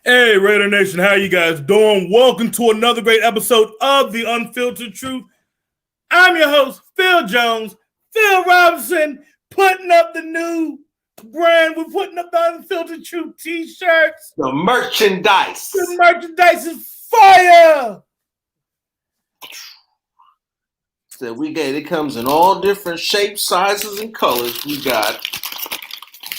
Hey, Raider Nation, how you guys doing? Welcome to another great episode of the Unfiltered Truth. I'm your host, Phil Jones, Phil Robinson, putting up the new brand. We're putting up the Unfiltered Truth t-shirts. The merchandise. The merchandise is fire. So it comes in all different shapes, sizes, and colors. We got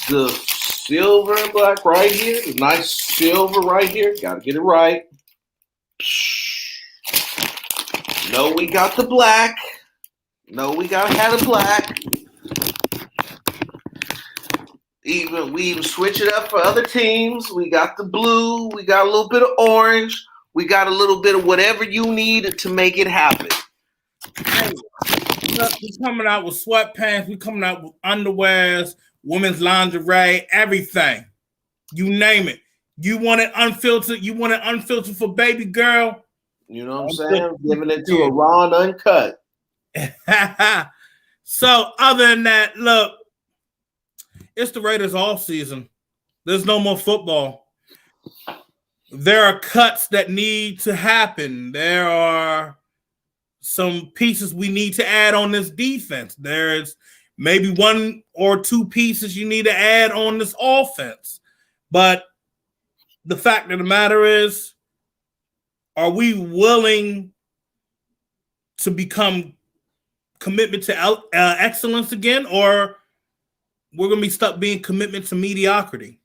the silver and black right here. The nice silver right here. Gotta get it right. No, we got the black. No, we gotta have the black. We even switch it up for other teams. We got the blue. We got a little bit of orange. We got a little bit of whatever you need to make it happen. We're coming out with sweatpants. We're coming out with underwears, women's lingerie, everything. You name it. You want it unfiltered? You want it unfiltered for baby girl? You know what I'm saying? Giving it to a raw and uncut. So other than that, look, it's the Raiders off season. There's no more football. There are cuts that need to happen. There are some pieces we need to add on this defense. There's maybe one or two pieces you need to add on this offense. But the fact of the matter is, are we willing to become commitment to excellence again, or we're going to be stuck being commitment to mediocrity?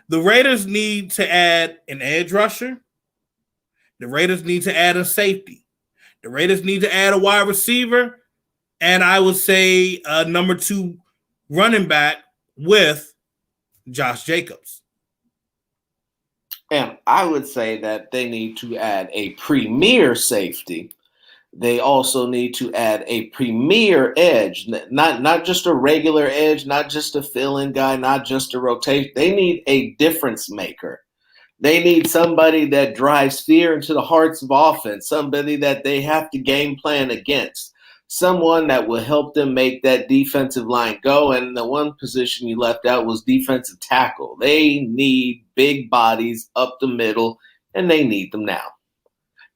The Raiders need to add an edge rusher. The Raiders need to add a safety. The Raiders need to add a wide receiver, and I would say a number 2 running back with Josh Jacobs. And I would say that they need to add a premier safety. They also need to add a premier edge, not just a regular edge, not just a fill-in guy, not just a rotation. They need a difference maker. They need somebody that drives fear into the hearts of offense, somebody that they have to game plan against, someone that will help them make that defensive line go. And the one position you left out was defensive tackle. They need big bodies up the middle, and they need them now.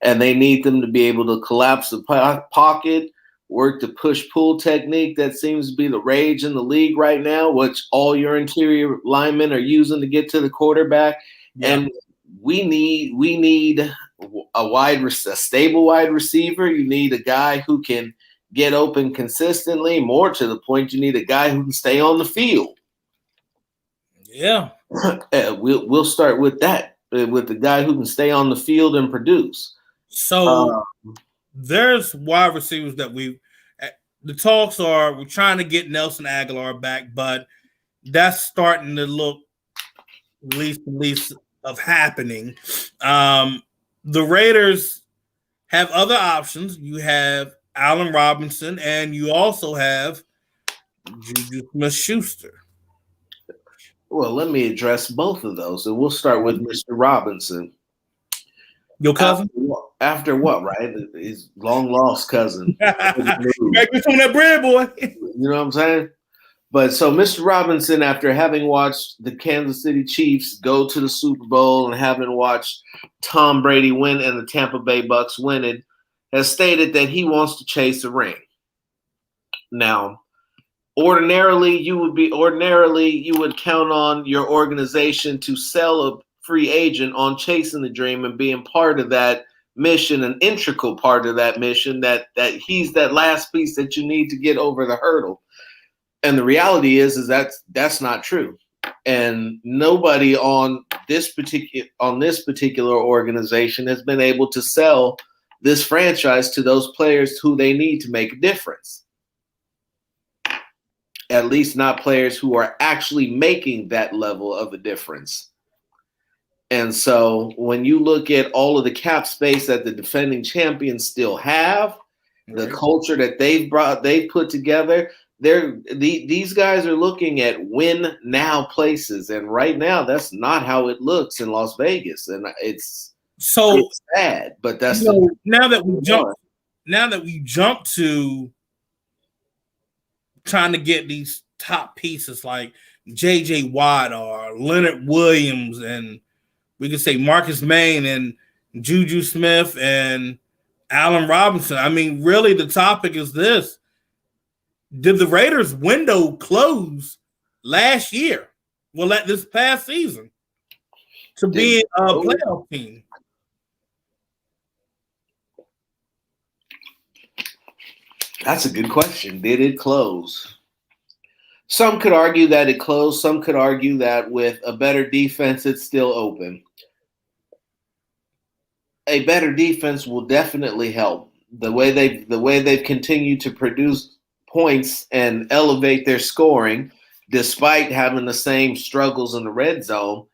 And they need them to be able to collapse the pocket, work the push-pull technique that seems to be the rage in the league right now, which all your interior linemen are using to get to the quarterback. Yeah. And we need a stable wide receiver. You need a guy who can get open consistently. More to the point, you need a guy who can stay on the field. Yeah. We'll start with that, with the guy who can stay on the field and produce. So there's wide receivers that the talks are, we're trying to get Nelson Aguilar back, but that's starting to look least of happening. The Raiders have other options. You have Allen Robinson, and you also have Juju Smith-Schuster. Well, let me address both of those, and we'll start with Mr. Robinson. Your cousin? After what, right? His long-lost cousin. Back with some of that bread, boy. You know what I'm saying? But so Mr. Robinson, after having watched the Kansas City Chiefs go to the Super Bowl and having watched Tom Brady win and the Tampa Bay Bucks win it, has stated that he wants to chase a ring. Now, ordinarily you would count on your organization to sell a free agent on chasing the dream and being part of that mission, an integral part of that mission, that he's that last piece that you need to get over the hurdle. And the reality is that's not true. And nobody on this particular organization has been able to sell this franchise to those players who they need to make a difference. At least not players who are actually making that level of a difference. And so when you look at all of the cap space that the defending champions still have, the culture that they've put together, these guys are looking at win now places. And right now, that's not how it looks in Las Vegas. And it's sad, but that's now that we jump to trying to get these top pieces like J.J. Watt or Leonard Williams and we could say Marcus Maine and Juju Smith and Allen Robinson. I mean, really, the topic is this. Did the Raiders' window close last year? Well, this past season to be a playoff team? That's a good question. Did it close? Some could argue that it closed. Some could argue that with a better defense, it's still open. A better defense will definitely help. The way they've continued to produce points and elevate their scoring, despite having the same struggles in the red zone,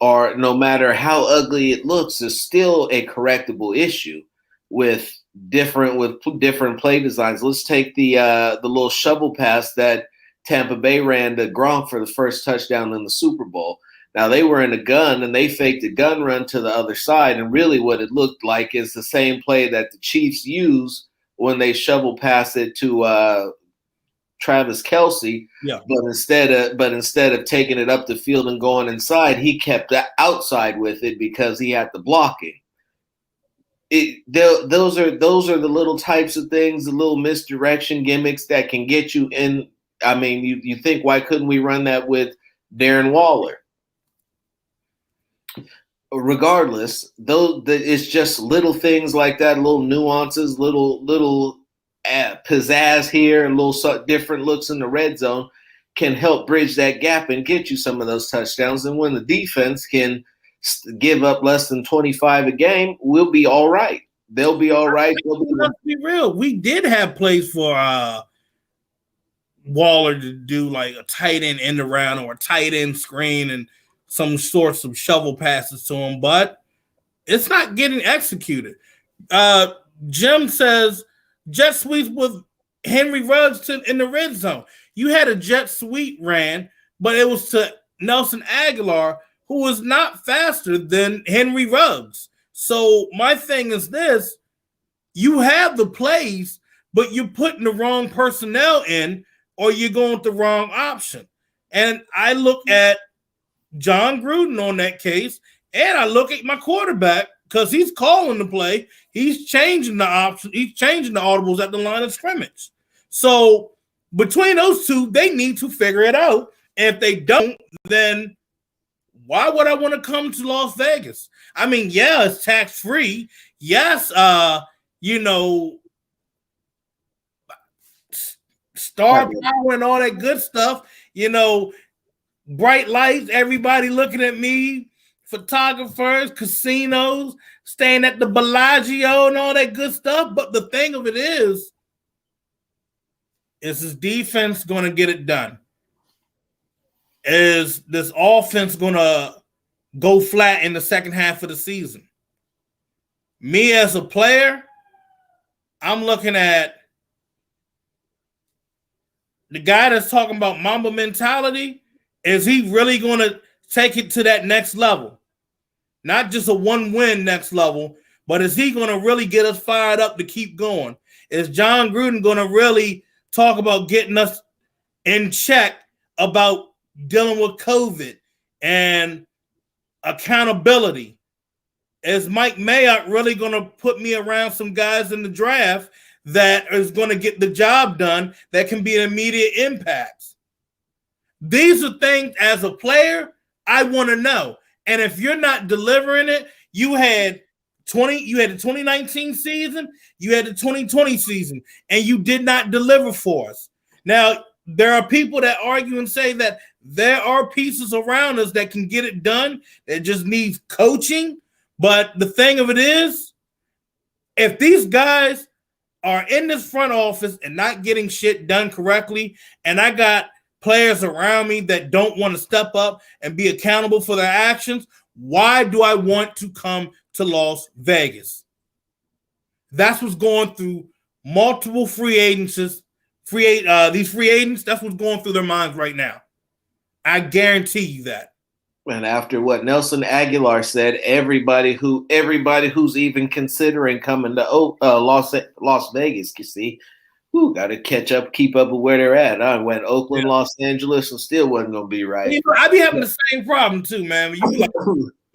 or no matter how ugly it looks, is still a correctable issue with different play designs. Let's take the little shovel pass that Tampa Bay ran to Gronk for the first touchdown in the Super Bowl. Now, they were in a gun, and they faked a gun run to the other side, and really what it looked like is the same play that the Chiefs use when they shovel pass it to Travis Kelce. Yeah. But instead of taking it up the field and going inside, he kept outside with it because he had the blocking. Those are the little types of things, the little misdirection gimmicks that can get you in. I mean, you think, why couldn't we run that with Darren Waller? Regardless, though, it's just little things like that, little nuances, little pizzazz here, and little different looks in the red zone can help bridge that gap and get you some of those touchdowns. And when the defense can give up less than 25 a game, we'll be all right. They'll be all right. Let's be real. We did have plays for Waller to do like a tight end around or a tight end screen and some sorts of shovel passes to him, but it's not getting executed. Jim says jet sweeps with Henry Ruggs in the red zone. You had a jet sweep ran, but it was to Nelson Aguilar, who was not faster than Henry Ruggs. So my thing is this: you have the plays, but you're putting the wrong personnel in, or you're going with the wrong option. And I look at John Gruden on that case, and I look at my quarterback because he's calling the play. He's changing the option. He's changing the audibles at the line of scrimmage. So between those two, they need to figure it out. And if they don't, then why would I want to come to Las Vegas? I mean, yeah, it's tax-free. Yes, star power and all that good stuff, bright lights, everybody looking at me, photographers, casinos, staying at the Bellagio and all that good stuff. But the thing of it is this defense going to get it done? Is this offense going to go flat in the second half of the season? Me as a player, I'm looking at the guy that's talking about Mamba mentality. Is he really going to take it to that next level? Not just a one-win next level, but is he going to really get us fired up to keep going? Is John Gruden going to really talk about getting us in check about dealing with COVID and accountability? Is Mike Mayock really going to put me around some guys in the draft that is going to get the job done that can be an immediate impact? These are things as a player I want to know. And if you're not delivering it, you had the 2019 season, you had the 2020 season, and you did not deliver for us. Now, there are people that argue and say that there are pieces around us that can get it done. That just needs coaching. But the thing of it is, if these guys are in this front office and not getting shit done correctly, and I got players around me that don't want to step up and be accountable for their actions, why do I want to come to Las Vegas? That's what's going through multiple free agents. These free agents, that's what's going through their minds right now. I guarantee you that. And after what Nelson Aguilar said, everybody who's even considering coming to Las Vegas, you see, got to catch up, keep up with where they're at. I went Oakland, Los Angeles, and still wasn't going to be right. I be having the same problem too, man. You like,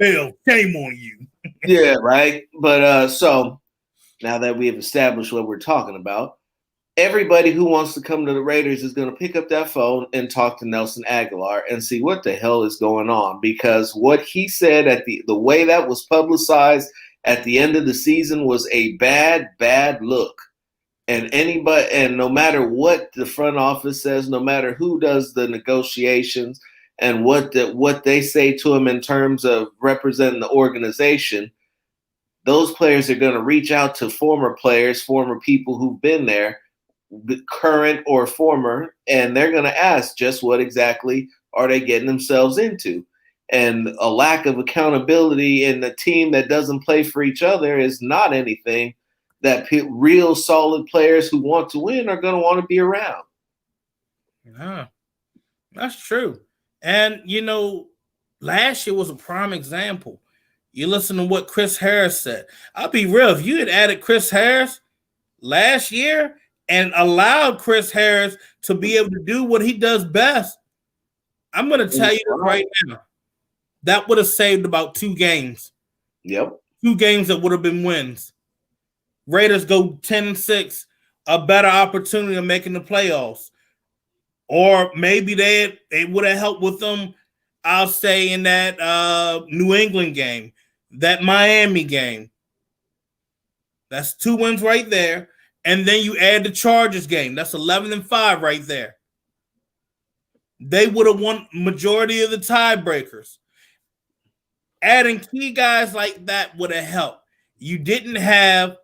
Hell, shame on you. Yeah, right. But so now that we have established what we're talking about, everybody who wants to come to the Raiders is going to pick up that phone and talk to Nelson Aguilar and see what the hell is going on. Because what he said at the way that was publicized at the end of the season was a bad look. And anybody, and no matter what the front office says, no matter who does the negotiations and what they say to him in terms of representing the organization, those players are going to reach out to former players, former people who've been there, current or former, and they're going to ask just what exactly are they getting themselves into. And a lack of accountability in a team that doesn't play for each other is not anything that real solid players who want to win are going to want to be around. Yeah, that's true. And, last year was a prime example. You listen to what Chris Harris said. I'll be real. If you had added Chris Harris last year and allowed Chris Harris to be able to do what he does best, I'm going to tell you this right now. That would have saved about 2 games. Yep. 2 games that would have been wins. Raiders go 10-6, a better opportunity of making the playoffs. Or maybe they would have helped with them, I'll say, in that New England game, that Miami game. That's 2 wins right there. And then you add the Chargers game. That's 11-5 right there. They would have won majority of the tiebreakers. Adding key guys like that would have helped. You didn't have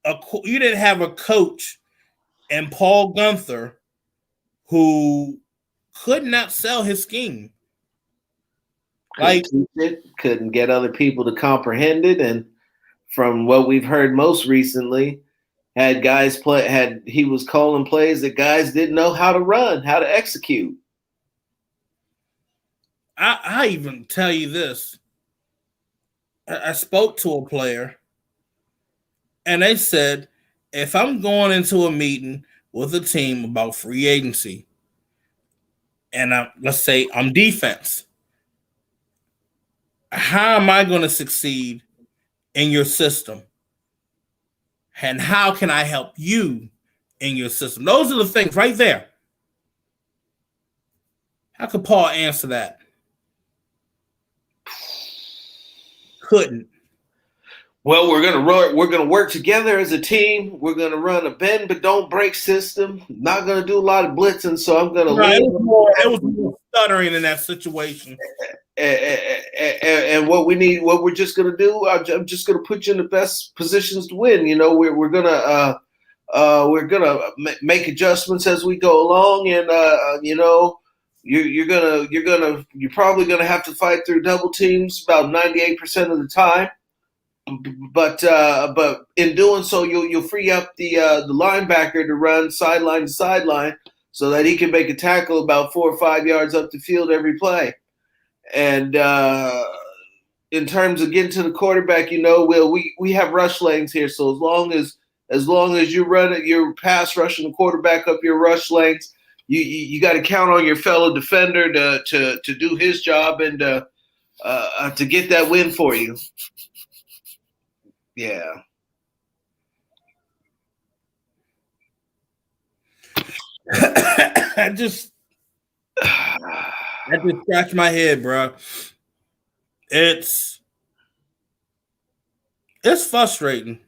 a coach in Paul Guenther who could not sell his scheme. Couldn't get other people to comprehend it, and from what we've heard most recently, he was calling plays that guys didn't know how to run, how to execute. I even tell you this. I spoke to a player, and they said, if I'm going into a meeting with a team about free agency, and let's say I'm defense, how am I going to succeed in your system? And how can I help you in your system? Those are the things right there. How could Paul answer that? Couldn't. Well, we're gonna work together as a team. We're gonna run a bend but don't break system. Not gonna do a lot of blitzing, so I'm gonna. Right, it was more stuttering in that situation. And what we're just gonna do, I'm just gonna put you in the best positions to win. We're gonna make adjustments as we go along, and you're probably gonna have to fight through double teams about 98% of the time. But in doing so, you'll free up the linebacker to run sideline to sideline so that he can make a tackle about 4 or 5 yards up the field every play. And in terms of getting to the quarterback, we have rush lanes here. So as long as you run it, your pass rushing the quarterback up your rush lanes, you got to count on your fellow defender to do his job and to get that win for you. Yeah. I just scratch my head, bro. It's frustrating.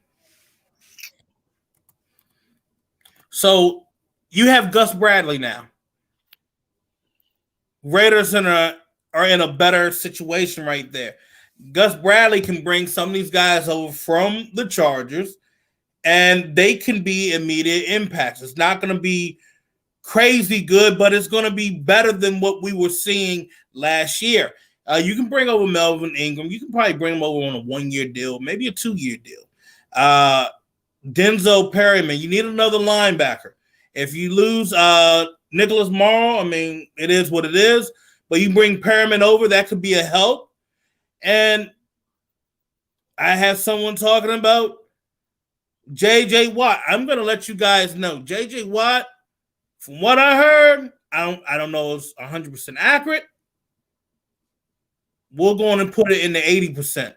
So you have Gus Bradley now. Raiders are in a better situation right there. Gus Bradley can bring some of these guys over from the Chargers, and they can be immediate impacts. It's not going to be crazy good, but it's going to be better than what we were seeing last year. You can bring over Melvin Ingram. You can probably bring him over on a 1-year deal, maybe a 2-year deal. Denzel Perryman, you need another linebacker. If you lose Nicholas Morrow, I mean, it is what it is, but you bring Perryman over, that could be a help. And I had someone talking about J.J. Watt. I'm going to let you guys know. J.J. Watt, from what I heard, I don't know if it's 100% accurate, we'll go on and put it in the 80%.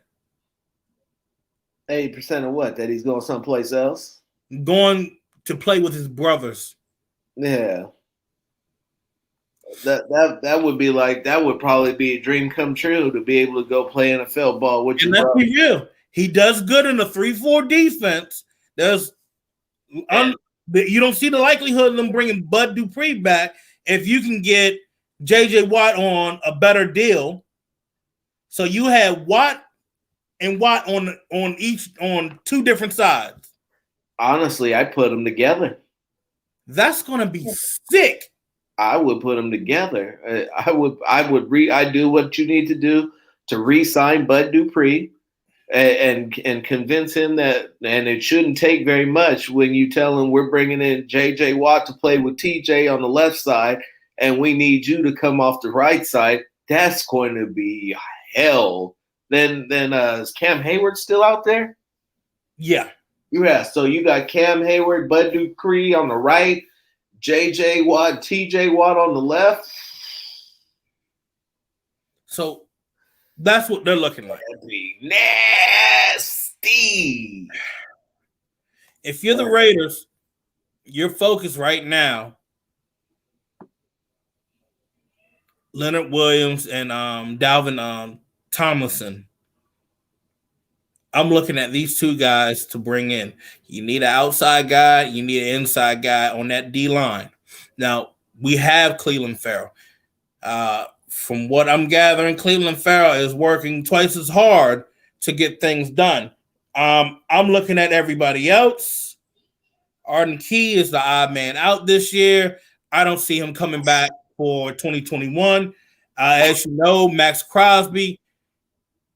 80% of what? That he's going someplace else? Going to play with his brothers. Yeah. That would be like, that would probably be a dream come true to be able to go play NFL ball with your brother. Let's be real. He does good in a 3-4 defense. You don't see the likelihood of them bringing Bud Dupree back if you can get J.J. Watt on a better deal. So you have Watt and Watt on two different sides. Honestly, I put them together. That's gonna be sick. I would put them together. I'd do what you need to do to re-sign Bud Dupree and convince him that, and it shouldn't take very much when you tell him we're bringing in J.J. Watt to play with T.J. on the left side, and we need you to come off the right side. That's going to be hell. Then is Cam Hayward still out there? Yeah. Yeah. So you got Cam Hayward, Bud Dupree on the right, J.J. Watt, T.J. Watt on the left. So that's what they're looking like. That'd be nasty. If you're the Raiders, your focus right now, Leonard Williams and Dalvin Tomlinson. I'm looking at these two guys to bring in. You need an outside guy. You need an inside guy on that D line. Now, we have Cleveland Farrell. From what I'm gathering, Cleveland Farrell is working twice as hard to get things done. I'm looking at everybody else. Arden Key is the odd man out this year. I don't see him coming back for 2021. As you know, Max Crosby,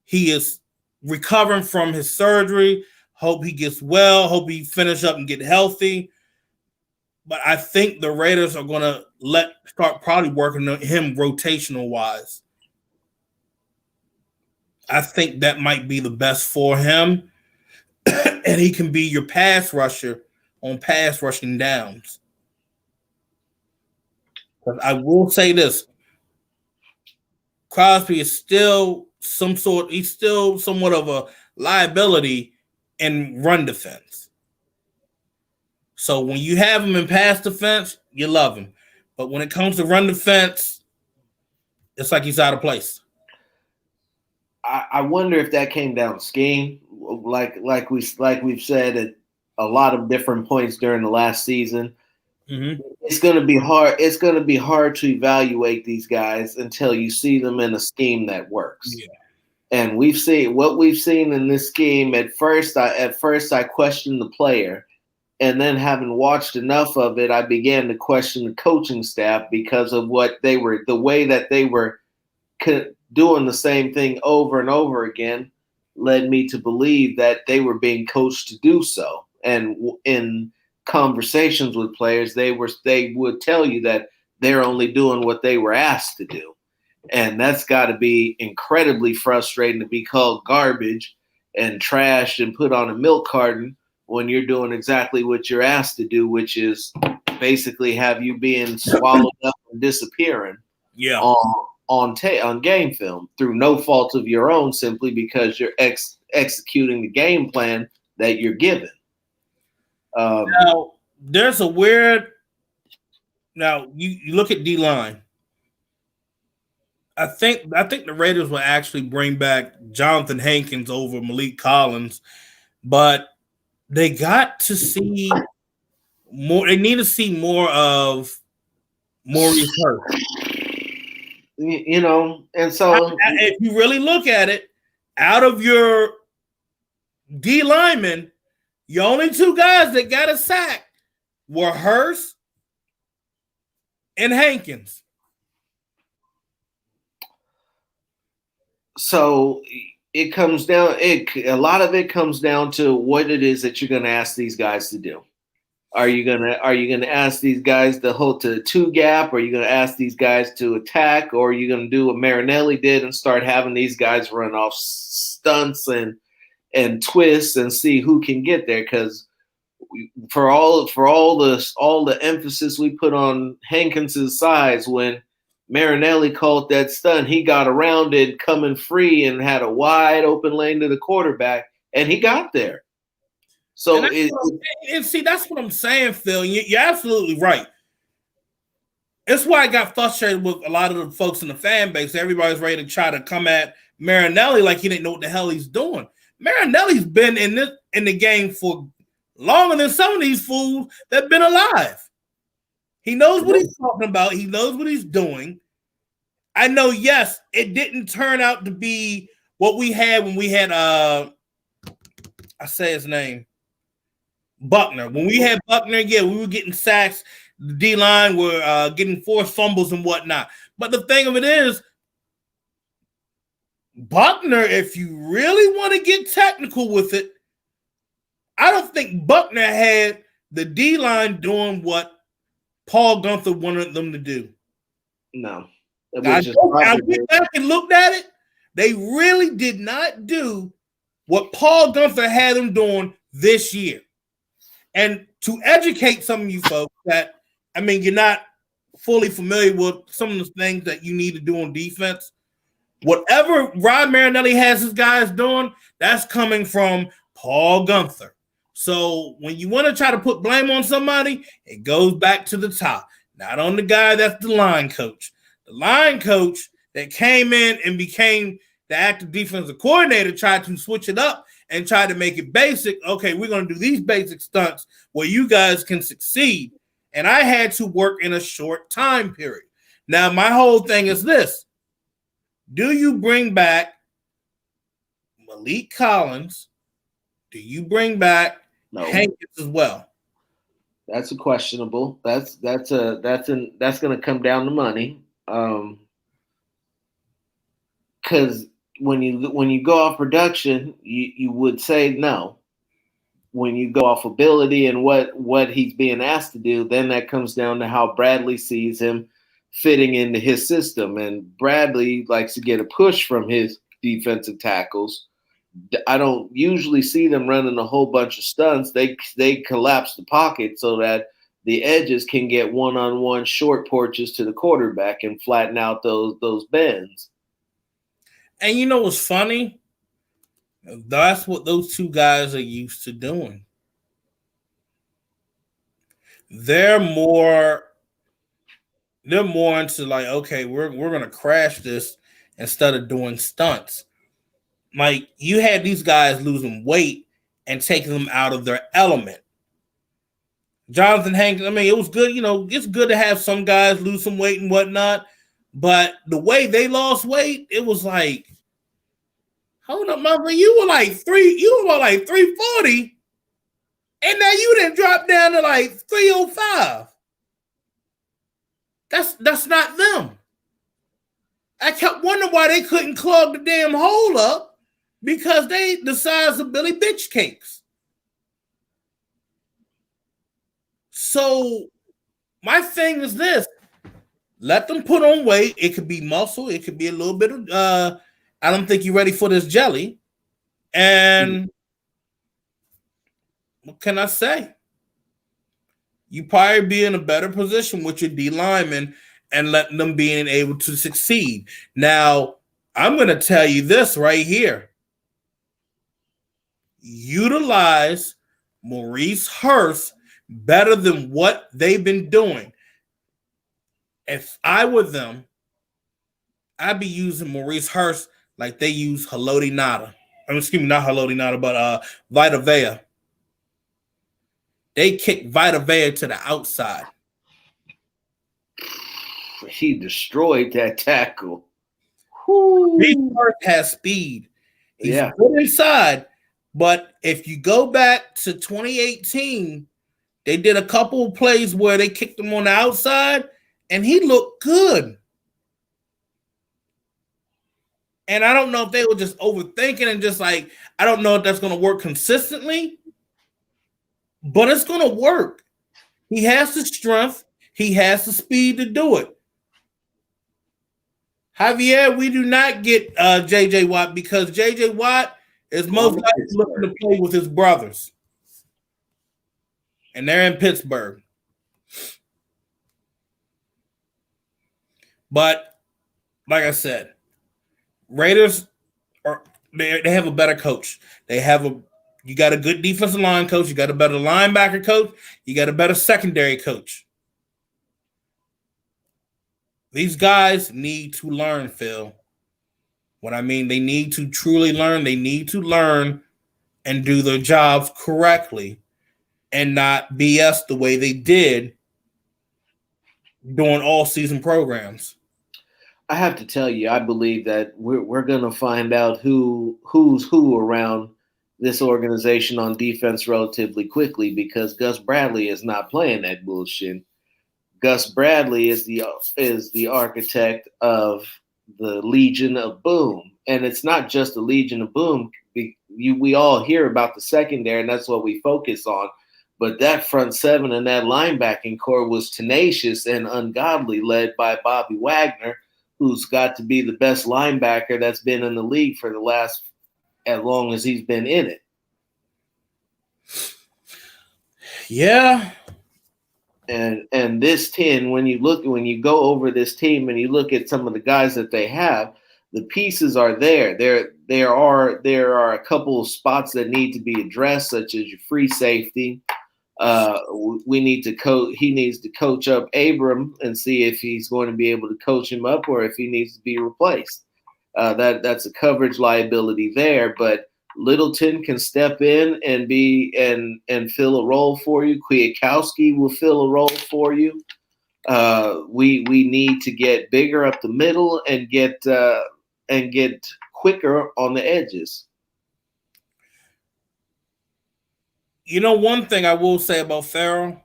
he is recovering from his surgery. Hope he gets well. Hope he finish up and get healthy. But I think the Raiders are going to start probably working on him rotational wise. I think that might be the best for him. And he can be your pass rusher on pass rushing downs. But I will say this. Crosby is still he's still somewhat of a liability in run defense. So when you have him in pass defense, you love him. But when it comes to run defense, it's like he's out of place. I wonder if that came down to scheme, like we've said at a lot of different points during the last season. Mm-hmm. It's going to be hard. It's going to be hard to evaluate these guys until you see them in a scheme that works. Yeah. And we've seen in this scheme. At first I questioned the player, and then having watched enough of it, I began to question the coaching staff because of the way that they were doing the same thing over and over again, led me to believe that they were being coached to do so. And in conversations with players, they would tell you that they're only doing what they were asked to do. And that's got to be incredibly frustrating to be called garbage and trashed and put on a milk carton when you're doing exactly what you're asked to do, which is basically have you being swallowed up and disappearing on game film through no fault of your own, simply because you're executing the game plan that you're given. Now, there's a weird. Now you look at D-line. I think the Raiders will actually bring back Jonathan Hankins over Malik Collins, but they got to see more. They need to see more of Maurice Hurst. And so if you really look at it, out of your D linemen, your only two guys that got a sack were Hurst and Hankins. So it comes down. A lot of it comes down to what it is that you're going to ask these guys to do. Are you gonna ask these guys to hold to a two gap? Are you gonna ask these guys to attack? Or are you gonna do what Marinelli did and start having these guys run off stunts and twists and see who can get there? Because for all the emphasis we put on Hankins's size, when Marinelli called that stunt. He got around it coming free and had a wide open lane to the quarterback, and he got there. So and see, that's what I'm saying, Phil. You're absolutely right. That's why I got frustrated with a lot of the folks in the fan base. Everybody's ready to try to come at Marinelli like he didn't know what the hell he's doing. Marinelli's been in the game for longer than some of these fools that've been alive. He knows what he's talking about. He knows what he's doing. I know, yes, it didn't turn out to be what we had when we had I say his name, Buckner. When we had Buckner, yeah, we were getting sacks. The D-line were getting forced fumbles and whatnot. But the thing of it is, Buckner, if you really want to get technical with it, I don't think Buckner had the D-line doing what Paul Gunther wanted them to do. No. I went back and looked at it. They really did not do what Paul Gunther had them doing this year. And to educate some of you folks that, I mean, you're not fully familiar with some of the things that you need to do on defense. Whatever Rod Marinelli has his guys doing, that's coming from Paul Gunther. So when you want to try to put blame on somebody, it goes back to the top, not on the guy that's the line coach. The line coach that came in and became the active defensive coordinator tried to switch it up and try to make it basic. Okay, we're going to do these basic stunts where you guys can succeed. And I had to work in a short time period. Now, my whole thing is this. Do you bring back Malik Collins? Do you bring back Hankins as well? That's a questionable. That's going to come down to money. Because when you go off production, you would say no. When you go off ability and what he's being asked to do, then that comes down to how Bradley sees him fitting into his system. And Bradley likes to get a push from his defensive tackles. I don't usually see them running a whole bunch of stunts. They collapse the pocket so that the edges can get one-on-one short porches to the quarterback and flatten out those bends. And you know what's funny? That's what those two guys are used to doing. They're more into like, okay, we're gonna crash this instead of doing stunts. Like you had these guys losing weight and taking them out of their element. Jonathan Hankins, I mean, it was good, it's good to have some guys lose some weight and whatnot, but the way they lost weight, it was like, hold up, mother, you were like 340, and now you didn't drop down to like 305. That's not them. I kept wondering why they couldn't clog the damn hole up because they the size of Billy Bitch Cakes. So my thing is this: let them put on weight. It could be muscle. It could be a little bit of. I don't think you're ready for this jelly. And what can I say? You probably be in a better position with your D linemen and letting them being able to succeed. Now, I'm going to tell you this right here. Utilize Maurice Hurst better than what they've been doing. If I were them, I'd be using Maurice Hurst like they use Haloti Ngata. Excuse me, not Haloti Ngata, but Vita Vea. They kicked Vita Vea to the outside. He destroyed that tackle. Big Hurst has speed. He's good inside, but if you go back to 2018, they did a couple of plays where they kicked him on the outside, and he looked good. And I don't know if they were just overthinking and just like, I don't know if that's going to work consistently, but it's going to work. He has the strength. He has the speed to do it. Javier, we do not get J.J. Watt because J.J. Watt is most likely looking to play with his brothers. And they're in Pittsburgh. But like I said, Raiders they have a better coach. You got a good defensive line coach. You got a better linebacker coach. You got a better secondary coach. These guys need to learn, Phil. What I mean, they need to truly learn. They need to learn and do their jobs correctly and not BS the way they did during all season programs. I have to tell you, I believe that we're going to find out who's who around this organization on defense relatively quickly, because Gus Bradley is not playing that bullshit. Gus Bradley is the architect of the Legion of Boom, and it's not just the Legion of Boom. We all hear about the secondary, and that's what we focus on. But that front seven and that linebacking core was tenacious and ungodly, led by Bobby Wagner, who's got to be the best linebacker that's been in the league for the last as long as he's been in it. Yeah. And this team, when you go over this team and you look at some of the guys that they have, the pieces are there. There are a couple of spots that need to be addressed, such as your free safety. He needs to coach up Abram and see if he's going to be able to coach him up or if he needs to be replaced. That's a coverage liability there, but Littleton can step in and fill a role for you. Kwiatkowski will fill a role for you. We need to get bigger up the middle and get quicker on the edges. You know, one thing I will say about Farrell,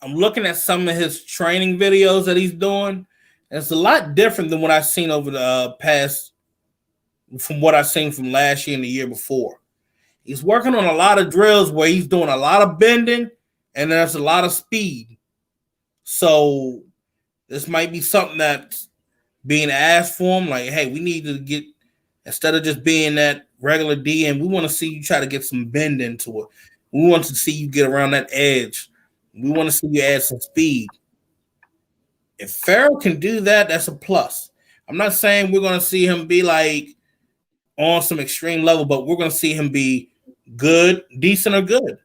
I'm looking at some of his training videos that he's doing. And it's a lot different than what I've seen over the past, from what I've seen from last year and the year before. He's working on a lot of drills where he's doing a lot of bending and there's a lot of speed. So this might be something that's being asked for him. Like, hey, we need to get, instead of just being that regular D, and we want to see you try to get some bend into it. We want to see you get around that edge. We want to see you add some speed. If Farrell can do that, that's a plus. I'm not saying we're going to see him be like on some extreme level, but we're going to see him be good, decent, or good.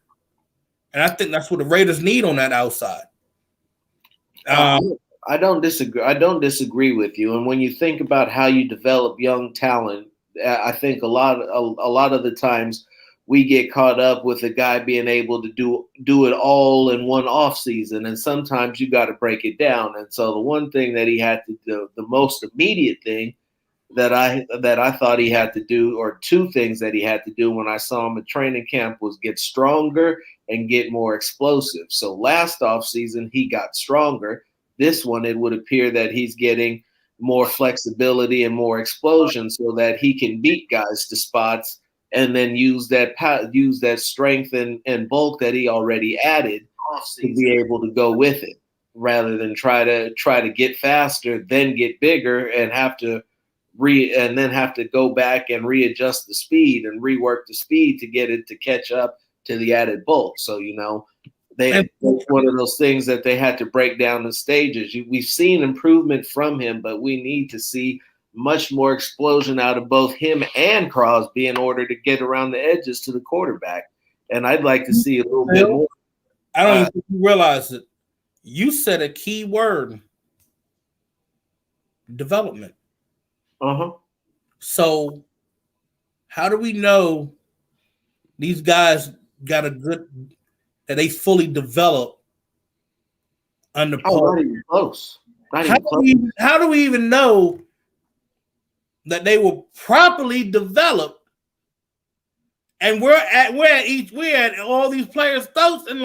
And I think that's what the Raiders need on that outside. I don't disagree. I don't disagree with you. And when you think about how you develop young talent, I think a lot of the times we get caught up with a guy being able to do it all in one off season, and sometimes you got to break it down. And so the one thing that he had to do, the most immediate thing that I thought he had to do, or two things that he had to do when I saw him at training camp, was get stronger and get more explosive. So last off season he got stronger. This one, it would appear that he's getting more flexibility and more explosion so that he can beat guys to spots and then use that strength and bulk that he already added to be able to go with it, rather than try to get faster, then get bigger and have to go back and readjust the speed and rework the speed to get it to catch up to the added bulk. So, it's one of those things that they had to break down in stages. We've seen improvement from him, but we need to see much more explosion out of both him and Crosby in order to get around the edges to the quarterback. And I'd like to see a little bit more. I don't even think you realize it. You said a key word: development. So how do we know these guys got a good, that they fully develop under not even close. How do we even know that they were properly developed? And we're at all these players' throats, and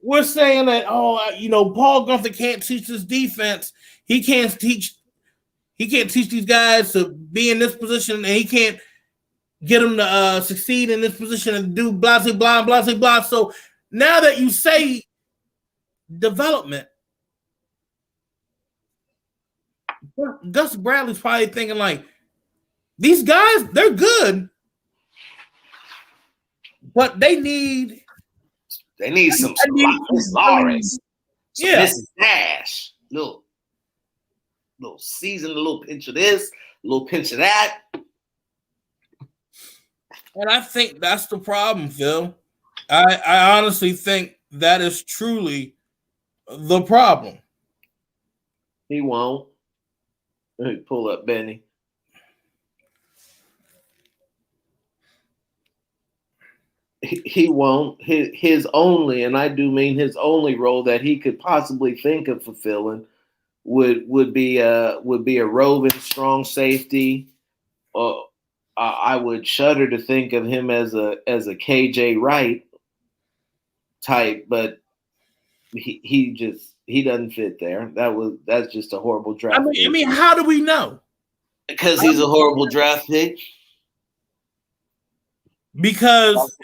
we're saying that Paul Gunther can't teach this defense. He can't teach these guys to be in this position, and he can't get them to succeed in this position and do blah, blah, blah, blah, blah. So now that you say development, Gus Bradley's probably thinking like, these guys, they're good, but they need some Some Mrs. Dash. Little season, a little pinch of this, a little pinch of that. And I think that's the problem, Phil. I honestly think that is truly the problem. He won't. Let me pull up Benny. He won't. His only, and I do mean his only role that he could possibly think of fulfilling would be a roving strong safety. I would shudder to think of him as a KJ Wright type, but he doesn't fit there. That's just a horrible draft. I mean, how do we know? Because he's a horrible draft pick. Because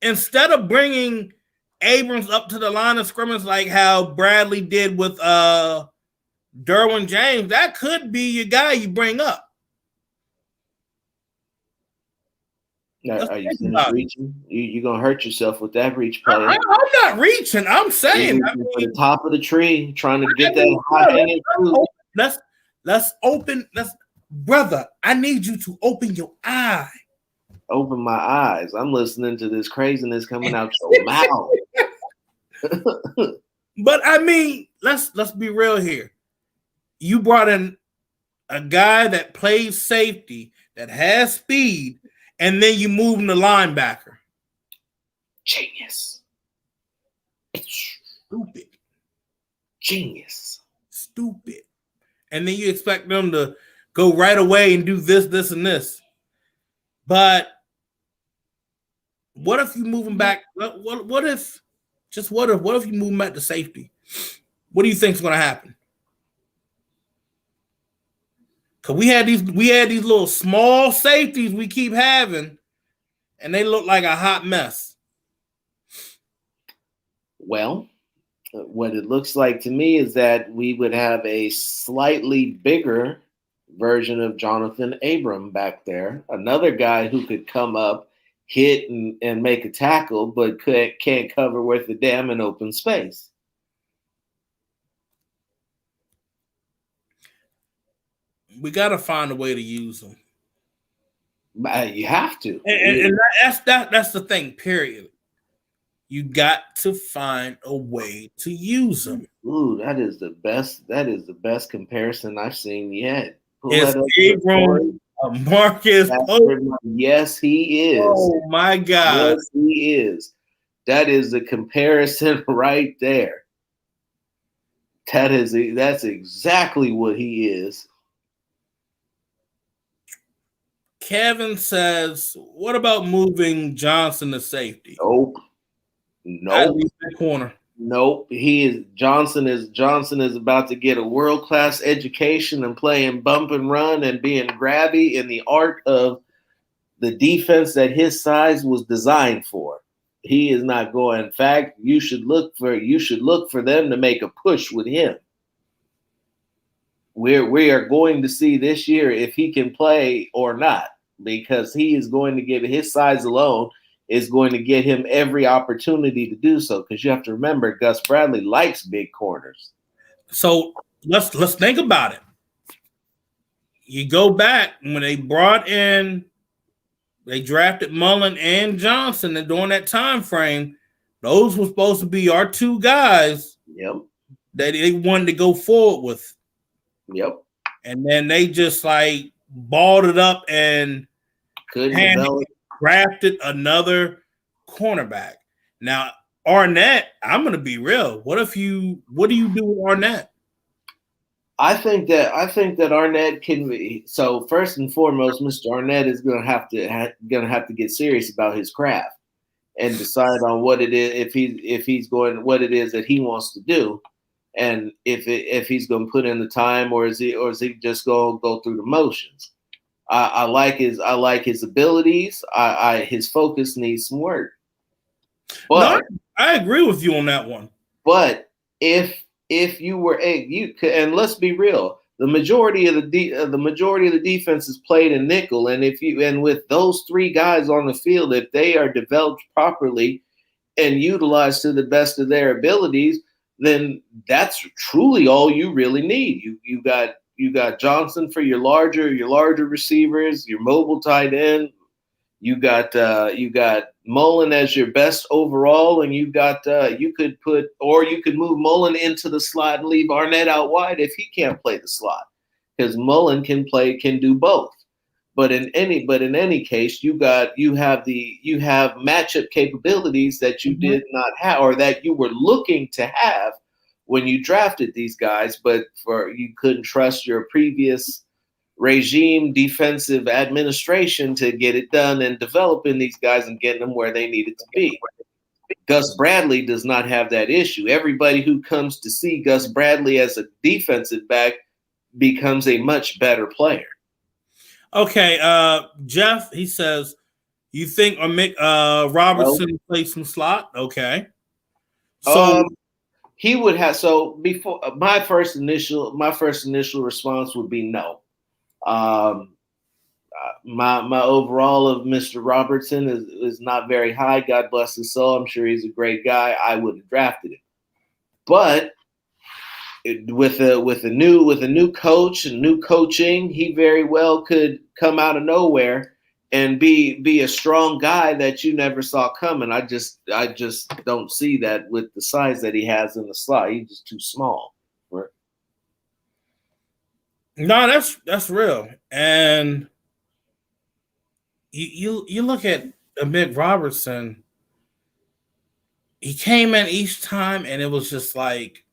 instead of bringing Abrams up to the line of scrimmage like how Bradley did with Derwin James, that could be your guy you bring up. Are you reaching? You're gonna hurt yourself with that reach play. I'm not reaching. I'm saying to the top of the tree, trying to get that high hanging fruit. Let's open. Brother, I need you to open your eye. Open my eyes. I'm listening to this craziness coming out your mouth. But I mean, let's be real here. You brought in a guy that plays safety, that has speed, and then you move him to linebacker. Genius. Stupid. Genius. Stupid. And then you expect them to go right away and do this, and this. But what if you move him back? What if you move him back to safety? What do you think is going to happen? Because we had these little small safeties we keep having, and they look like a hot mess. Well, what it looks like to me is that we would have a slightly bigger version of Jonathan Abram back there, another guy who could come up, hit and make a tackle, but can't cover worth a damn in open space. We got to find a way to use them. You have to, and that's the thing. Period. You got to find a way to use them. Ooh, that is the best comparison I've seen yet. Is Abram Marcus Pope? Yes, he is. Oh my God. Yes, he is. That is the comparison right there. That's exactly what he is. Kevin says, what about moving Johnson to safety? Nope. Corner. Nope. Johnson is about to get a world-class education and playing bump and run and being grabby in the art of the defense that his size was designed for. He is not going. In fact, you should look for them to make a push with him. We are going to see this year if he can play or not, because he is going to give his size alone is going to get him every opportunity to do so. Because you have to remember, Gus Bradley likes big corners. So let's think about it. You go back when they drafted Mullen and Johnson, and during that time frame, those were supposed to be our two guys. Yep. That they wanted to go forward with. Yep. And then they just like balled it up and drafted another cornerback. Now, Arnett, I'm going to be real. What do you do with Arnett? I think that Arnett can be. So first and foremost, Mr. Arnett is going to have to get serious about his craft and decide on what it is if he's going what it is that he wants to do, and if he's going to put in the time or is he just going to go through the motions. I like his abilities. His focus needs some work. But no, I agree with you on that one. But if you were and let's be real, the majority of the defense is played in nickel, and with those three guys on the field, if they are developed properly and utilized to the best of their abilities, then that's truly all you really need. You got Johnson for your larger receivers, your mobile tight end. You got Mullen as your best overall, and you could move Mullen into the slot and leave Arnett out wide if he can't play the slot, because Mullen can do both. But in any case, you have matchup capabilities that you did not have, or that you were looking to have when you drafted these guys, but you couldn't trust your previous regime defensive administration to get it done and developing these guys and getting them where they needed to be. Gus Bradley does not have that issue. Everybody who comes to see Gus Bradley as a defensive back becomes a much better player. Okay, Jeff, he says, you think Mick Robertson plays some slot? Okay. So he would have. So before my first initial response would be no. My overall of Mr. Robertson is not very high. God bless his soul. I'm sure he's a great guy. I would have drafted him, but with a new coach and new coaching, he very well could come out of nowhere and be a strong guy that you never saw coming. I just don't see that with the size that he has in the slot. He's just too small. Right? No, that's real. And you look at Mick Robertson. He came in each time, and it was just like,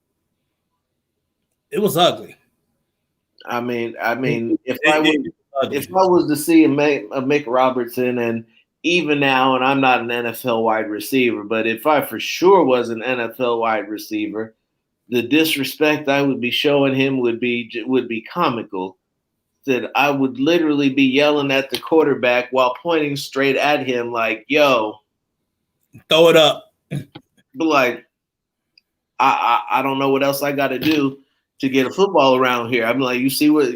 it was ugly. I mean, if I was to see a Mick Robertson, and even now, and I'm not an NFL wide receiver, but if I for sure was an NFL wide receiver, the disrespect I would be showing him would be comical. That I would literally be yelling at the quarterback while pointing straight at him, like, "Yo, throw it up." But like, I don't know what else I got to do to get a football around here. I'm like, you see what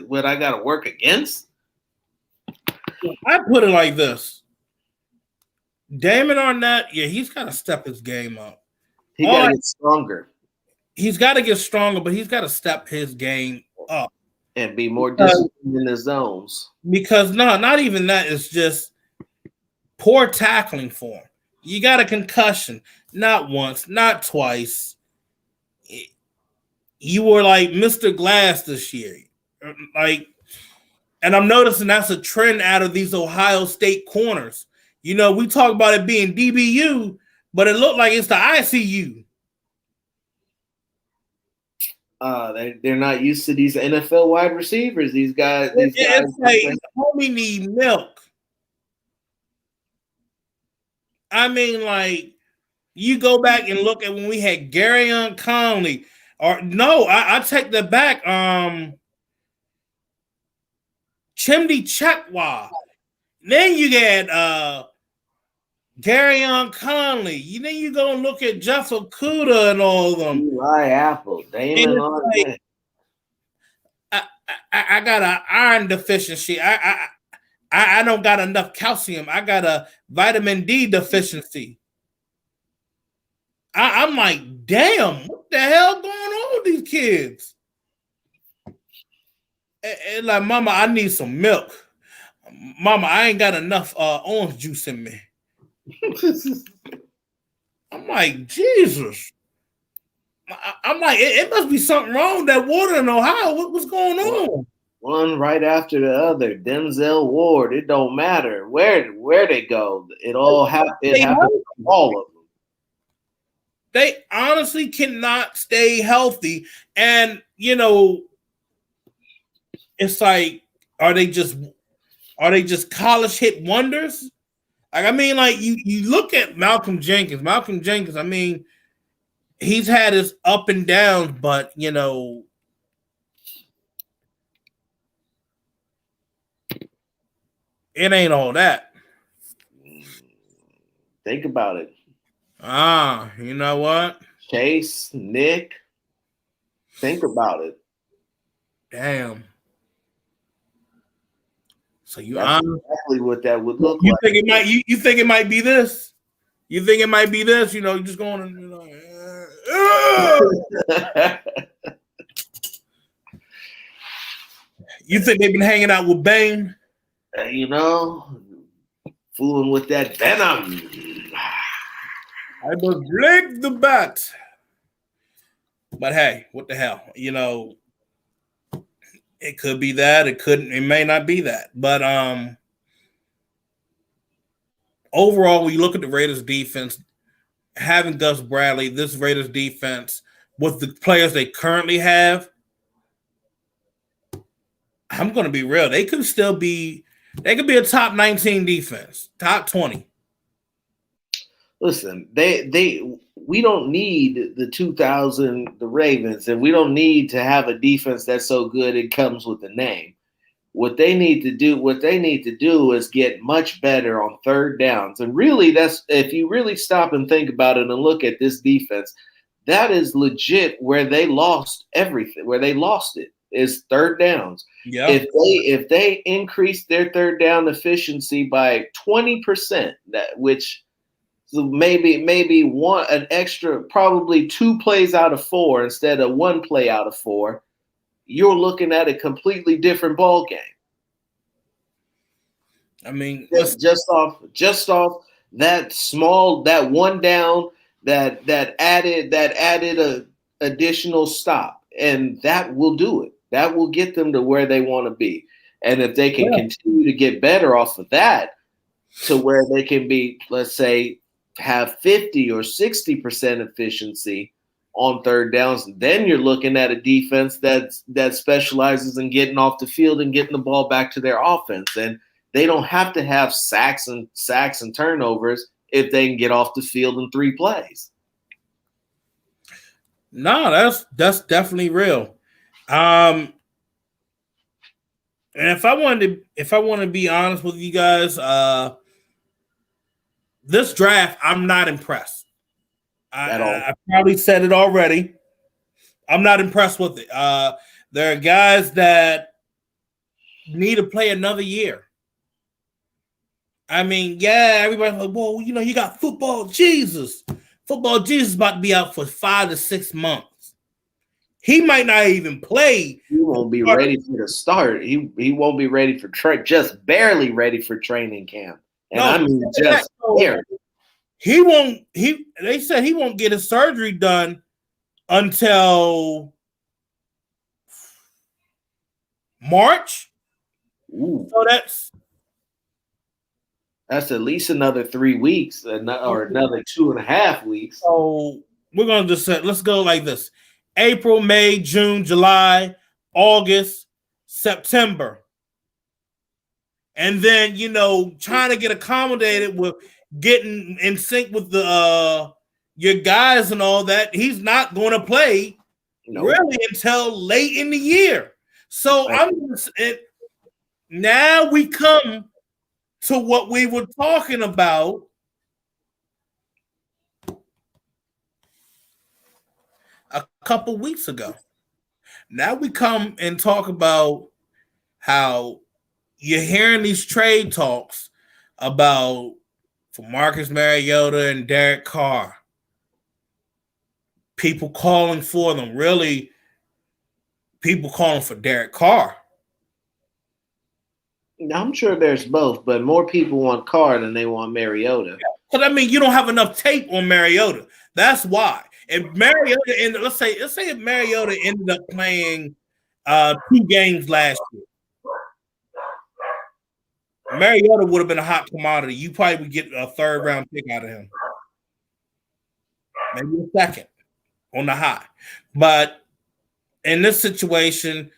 what I got to work against? I put it like this: Damon Arnett, yeah, he's got to step his game up. He got to get stronger. He's got to get stronger, but he's got to step his game up and be more disciplined in the zones. Because not even that. It's just poor tackling for him. You got a concussion, not once, not twice. You were like Mr. Glass this year. Like, and I'm noticing that's a trend out of these Ohio State corners. You know, we talk about it being DBU, but it looked like it's the ICU. They're not used to these NFL wide receivers. These guys. It's like, homie need milk. I mean, like, you go back and look at when we had Garyon Conley, or no, I take that back. Chimdi Chekwa. Then you get Garyon Conley. Then you go and look at Jeff Okudah and all of them. Eli Apple, Damon Arnett. I got an iron deficiency. I don't got enough calcium. I got a vitamin D deficiency. I'm like, damn, what the hell going on with these kids? And like, mama, I need some milk. Mama, I ain't got enough orange juice in me. I'm like, Jesus. I'm like, it must be something wrong with that water in Ohio. What's going on? One right after the other. Denzel Ward. It don't matter where they go. It all happens to all of them. They honestly cannot stay healthy. And, you know, it's like, are they just college hit wonders? Like, I mean, like, you look at Malcolm Jenkins. I mean, he's had his up and downs, but, you know, it ain't all that. Think about it. You know what? Chase, Nick. Think about it. Damn. So that's exactly what that would look like. You think it might be this? You think it might be this? You know, just going and You think they've been hanging out with Bane? You know, fooling with that venom. I must break the bat. But hey, what the hell? You know, it could be that. It may not be that. But overall, when you look at the Raiders defense, having Gus Bradley, this Raiders defense, with the players they currently have, I'm going to be real. They could be a top 19 defense, top 20. Listen, we don't need the Ravens, and we don't need to have a defense that's so good it comes with a name. What they need to do is get much better on third downs. And really, that's if you really stop and think about it and look at this defense, that is legit where they lost everything, where they lost it is third downs. Yeah. If they increase their third down efficiency by 20%, which so maybe an extra, probably 2 plays out of 4 instead of 1 play out of 4, you're looking at a completely different ball game. I mean, just off that one down that added a additional stop, and that will do it. That will get them to where they want to be. And if they can continue to get better off of that to where they can be, let's say, have 50 or 60% efficiency on third downs, then you're looking at a defense that specializes in getting off the field and getting the ball back to their offense. And they don't have to have sacks and turnovers if they can get off the field in 3 plays. No, that's definitely real. And if I want to be honest with you guys, this draft, I'm not impressed. I probably said it already. I'm not impressed with it. There are guys that need to play another year. I mean, yeah, everybody's like, well, you know, you got football Jesus. Football Jesus is about to be out for 5 to 6 months. He might not even play. He won't be ready for the start. He won't be ready for just barely ready for training camp. And I mean just barely. They said he won't get his surgery done until March. Ooh. So that's at least another 3 weeks or another 2.5 weeks. So we're going to just say, let's go like this: April, May, June, July, August, September. And then, you know, trying to get accommodated with getting in sync with the your guys and all that. He's not going to play really until late in the year. So now we come to what we were talking about a couple weeks ago. Now we come and talk about how you're hearing these trade talks about for Marcus Mariota and Derek Carr. People calling for them. Really, people calling for Derek Carr. I'm sure there's both, but more people want Carr than they want Mariota. But I mean, you don't have enough tape on Mariota. That's why. If Mariota ended, let's say if Mariota ended up playing 2 games last year, Mariota would have been a hot commodity. You probably would get a 3rd round pick out of him. Maybe a 2nd on the high. But in this situation,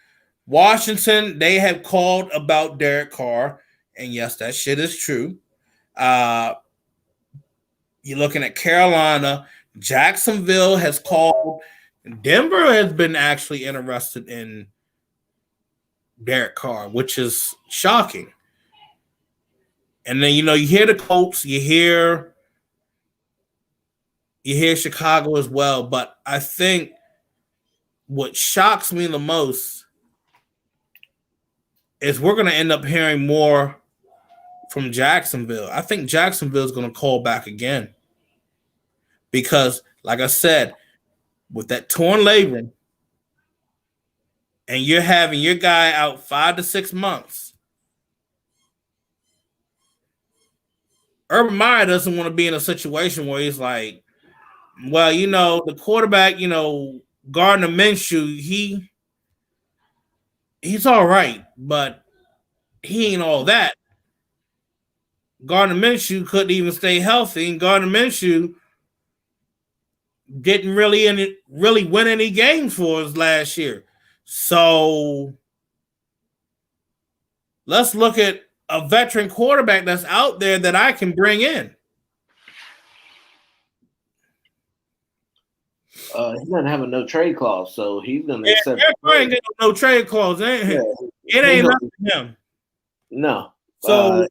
Washington, they have called about Derek Carr. And yes, that shit is true. You're looking at Carolina. Jacksonville has called. Denver has been actually interested in Derek Carr, which is shocking. And then, you know, you hear the Colts, you hear Chicago as well. But I think what shocks me the most is we're going to end up hearing more from Jacksonville. I think Jacksonville is going to call back again. Because, like I said, with that torn labrum, and you're having your guy out 5 to 6 months, Urban Meyer doesn't want to be in a situation where he's like, well, the quarterback, Gardner Minshew, he's all right, but he ain't all that. Gardner Minshew couldn't even stay healthy, and Gardner Minshew didn't really win any games for us last year. So let's look at a veteran quarterback that's out there that I can bring in. He doesn't have a no trade clause, so he's gonna accept. I ain't got no trade clause. It ain't nothing to him. No. So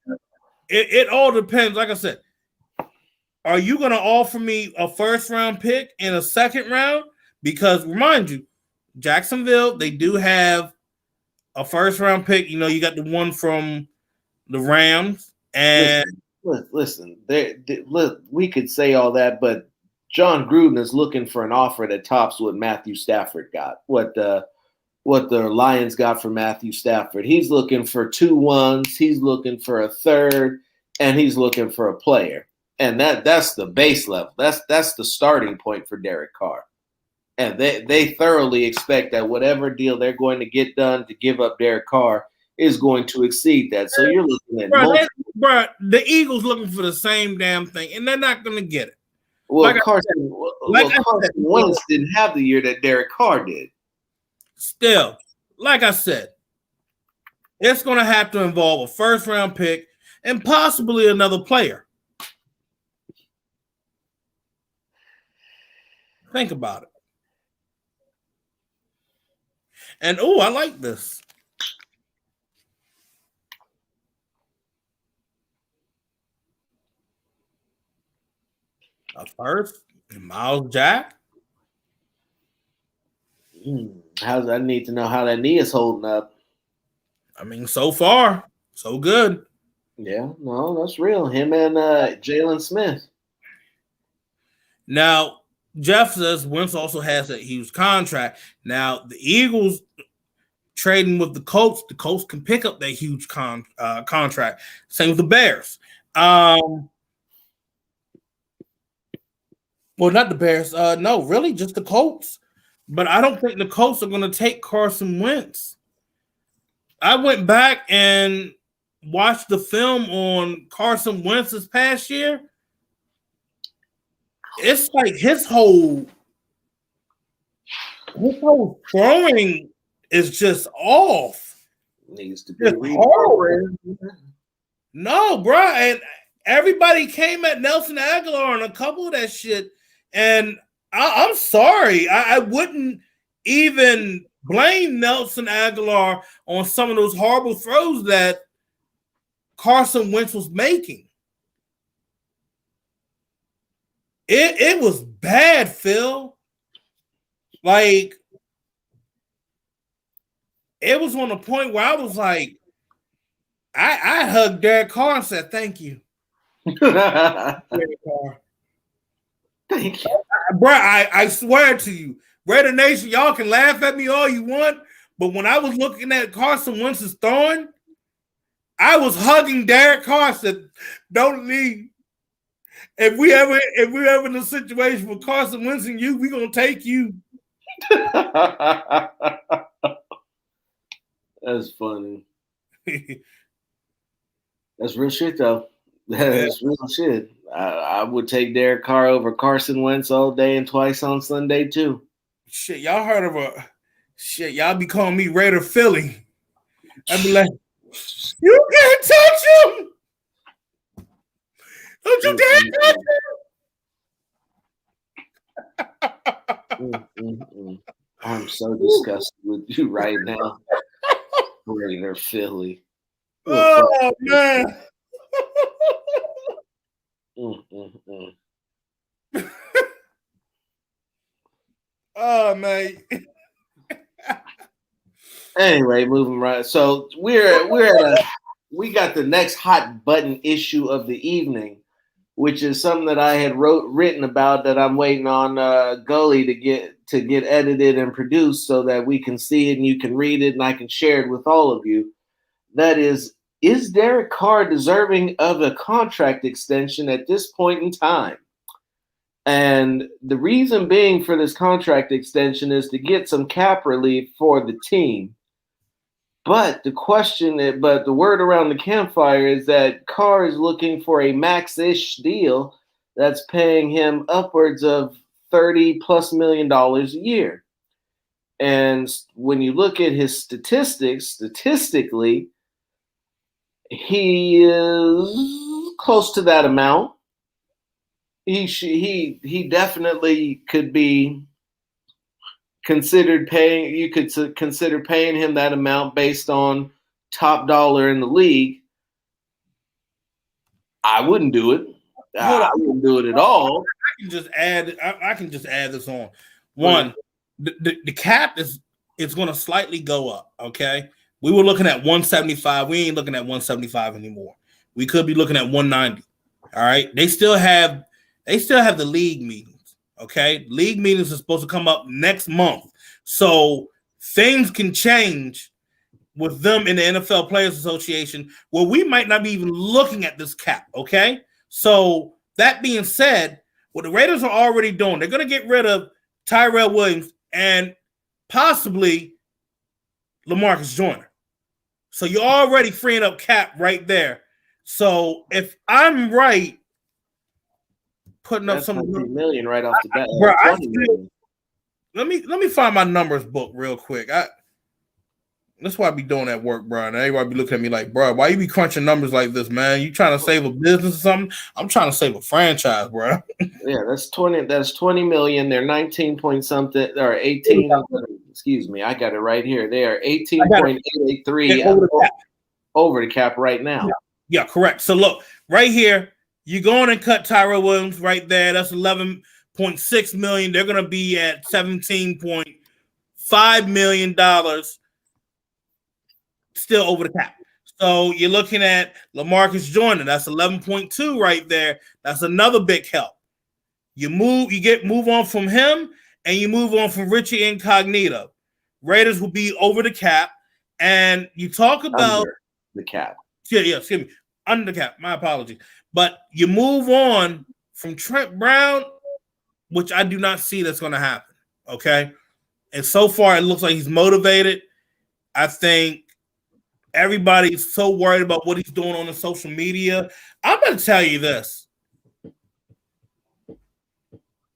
it all depends. Like I said, are you going to offer me a first-round pick in a second round? Because remind you, Jacksonville, they do have a first-round pick. You got the one from the Rams. And listen, we could say all that, but John Gruden is looking for an offer that tops what Matthew Stafford got, what the Lions got for Matthew Stafford. He's looking for 2 1s, he's looking for a third, and he's looking for a player. And that's the base level. That's the starting point for Derek Carr. And they thoroughly expect that whatever deal they're going to get done to give up Derek Carr is going to exceed that. So you're looking at the Eagles looking for the same damn thing, and they're not going to get it. Well, Carson Wentz didn't have the year that Derek Carr did. Still, like I said, it's going to have to involve a first-round pick and possibly another player. Think about it. And, I like this. A first, Miles Jack. I need to know how that knee is holding up. I mean, so far, so good. Yeah, no, that's real. Him and Jalen Smith. Now, Jeff says Wentz also has a huge contract. Now, the Eagles trading with the Colts can pick up that huge contract. Same with the Bears. Well, not the Bears. No, really, just the Colts. But I don't think the Colts are going to take Carson Wentz. I went back and watched the film on Carson Wentz this past year. It's like his whole throwing is just off. Needs to be horrible. No, bro. And everybody came at Nelson Aguilar on a couple of that shit. And I'm sorry. I wouldn't even blame Nelson Aguilar on some of those horrible throws that Carson Wentz was making. It was bad, Phil. Like, it was on a point where I was like, I hugged Derek Carr and said, thank you. Derek Carr. Thank you. Bro, I swear to you, Raider Nation, y'all can laugh at me all you want, but when I was looking at Carson Wentz's throwing, I was hugging Derek Carr, said, don't leave. If we ever in a situation with Carson Wentz and you, we're gonna take you. That's funny. That's real shit, though. That's real shit. I would take Derek Carr over Carson Wentz all day and twice on Sunday too. Shit, y'all heard of y'all be calling me Raider Philly. I'd be like, you can't touch him. Don't you dare touch him. I'm so disgusted with you right now. Raider Philly. Oh, man. Oh, man. Anyway, moving right. So we got the next hot button issue of the evening, which is something that I had written about that I'm waiting on Gully to get edited and produced so that we can see it and you can read it and I can share it with all of you. That is Derek Carr deserving of a contract extension at this point in time? And the reason being for this contract extension is to get some cap relief for the team. But the word around the campfire is that Carr is looking for a max-ish deal that's paying him upwards of $30+ million a year. And when you look at his statistics, statistically, he is close to that amount. He definitely could be considered paying. You could consider paying him that amount based on top dollar in the league. I wouldn't do it. I wouldn't do it at all. I can just add this on. One, the cap is going to slightly go up. Okay, we were looking at 175. We ain't looking at 175 anymore. We could be looking at 190. All right. They still have the league meetings. Okay, league meetings are supposed to come up next month, so things can change with them in the NFL Players Association, where we might not be even looking at this cap. Okay, so that being said, what the Raiders are already doing, they're going to get rid of Tyrell Williams and possibly LaMarcus Joyner. So you're already freeing up cap right there. So if I'm right, putting up some million right off the bat. Bro, let me find my numbers book real quick. That's why I be doing that work, bro. And everybody be looking at me like, bro, why you be crunching numbers like this, man? You trying to save a business or something? I'm trying to save a franchise, bro. Yeah, that's 20 million. They're 19 point something or 18. Excuse me, I got it right here. They are 18.883 over the cap right now. Yeah, correct. So look, right here. You go on and cut Tyrell Williams right there. That's $11.6 million. They're going to be at $17.5 million still over the cap. So you're looking at LaMarcus Joyner. That's 11.2 right there. That's another big help. You move on from him and you move on from Richie Incognito. Raiders will be over the cap. And you talk about under the cap. Yeah, excuse me. Under the cap. My apologies. But you move on from Trent Brown, which I do not see that's going to happen, okay? And so far, it looks like he's motivated. I think everybody's so worried about what he's doing on the social media. I'm going to tell you this.